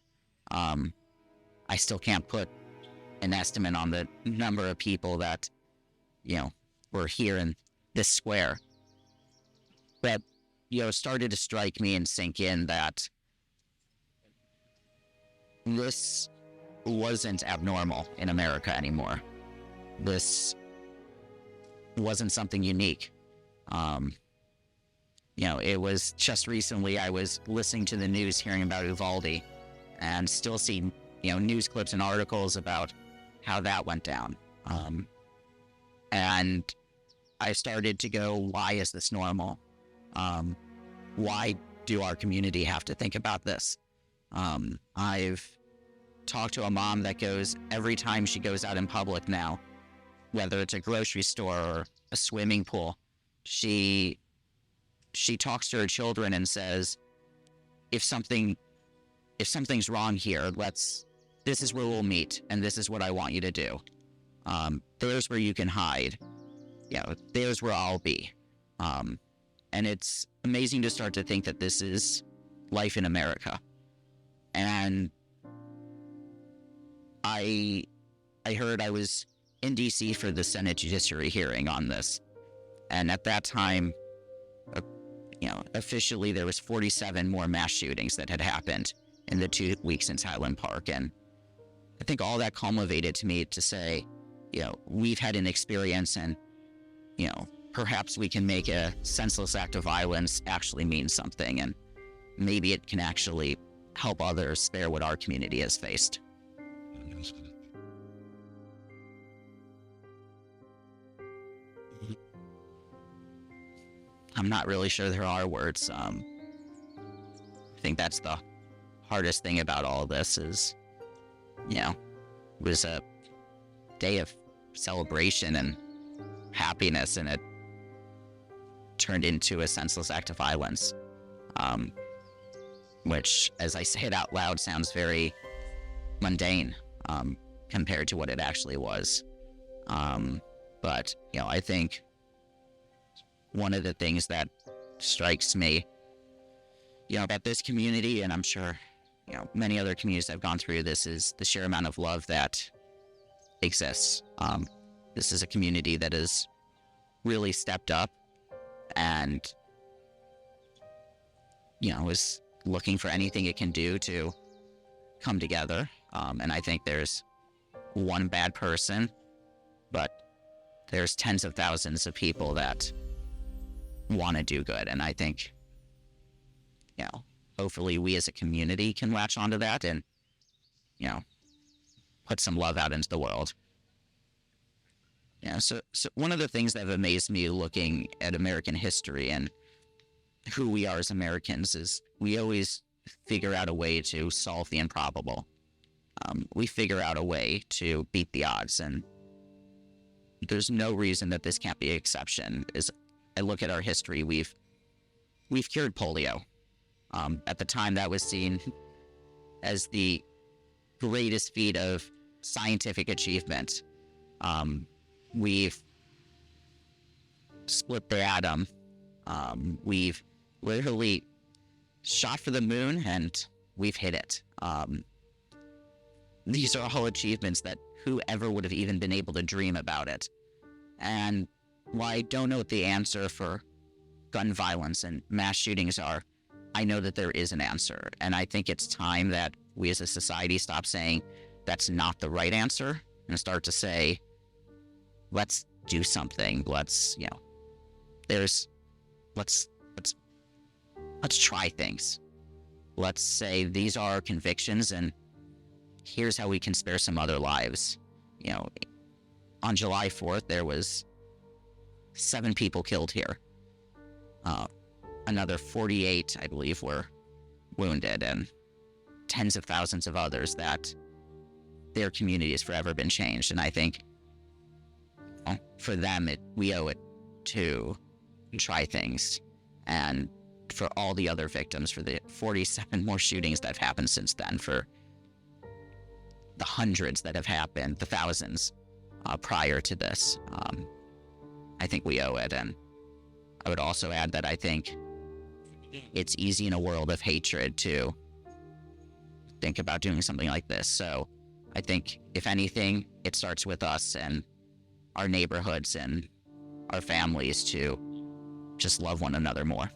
I still can't put an estimate on the number of people that, were here in this square. But, it started to strike me and sink in that this wasn't abnormal in America anymore. This wasn't something unique. It was just recently I was listening to the news, hearing about Uvalde, and still seeing, news clips and articles about how that went down. And I started to go, why is this normal? Why do our community have to think about this? I've talked to a mom that goes, every time she goes out in public now, whether it's a grocery store or a swimming pool, she talks to her children and says, if something's wrong here, this is where we'll meet, and this is what I want you to do. There's where you can hide. There's where I'll be. And it's amazing to start to think that this is life in America. And I heard I was in DC for the Senate Judiciary hearing on this. And at that time, officially there was 47 more mass shootings that had happened in the 2 weeks since Highland Park. And I think all that culminated to me to say, we've had an experience, and, perhaps we can make a senseless act of violence actually mean something, and maybe it can actually help others spare what our community has faced. I'm not really sure there are words. I think that's the hardest thing about all of this is, it was a day of celebration and happiness, and it turned into a senseless act of violence, which, as I say it out loud, sounds very mundane compared to what it actually was. But, I think one of the things that strikes me, about this community, and I'm sure, many other communities that have gone through this, is the sheer amount of love that exists. This is a community that has really stepped up and, is looking for anything it can do to come together. And I think there's one bad person, but there's tens of thousands of people that want to do good. And I think, hopefully we as a community can latch onto that and, put some love out into the world. So one of the things that have amazed me looking at American history and who we are as Americans is we always figure out a way to solve the improbable. We figure out a way to beat the odds, and there's no reason that this can't be an exception. As I look at our history, we've cured polio. At the time, that was seen as the greatest feat of scientific achievement. We've split the atom. We've literally shot for the moon, and we've hit it. These are all achievements that whoever would have even been able to dream about it. And while I don't know what the answer for gun violence and mass shootings are, I know that there is an answer. And I think it's time that we as a society stop saying that's not the right answer and start to say, let's do something. Let's try things. Let's say these are our convictions, and here's how we can spare some other lives. On July 4th, there was 7 people killed here. Another 48, I believe, were wounded, and tens of thousands of others that their community has forever been changed. And I think for them, we owe it to try things. And for all the other victims, for the 47 more shootings that have happened since then, for the hundreds that have happened, the thousands prior to this, I think we owe it. And I would also add that I think it's easy in a world of hatred to think about doing something like this. So I think, if anything, it starts with us and our neighborhoods and our families to just love one another more.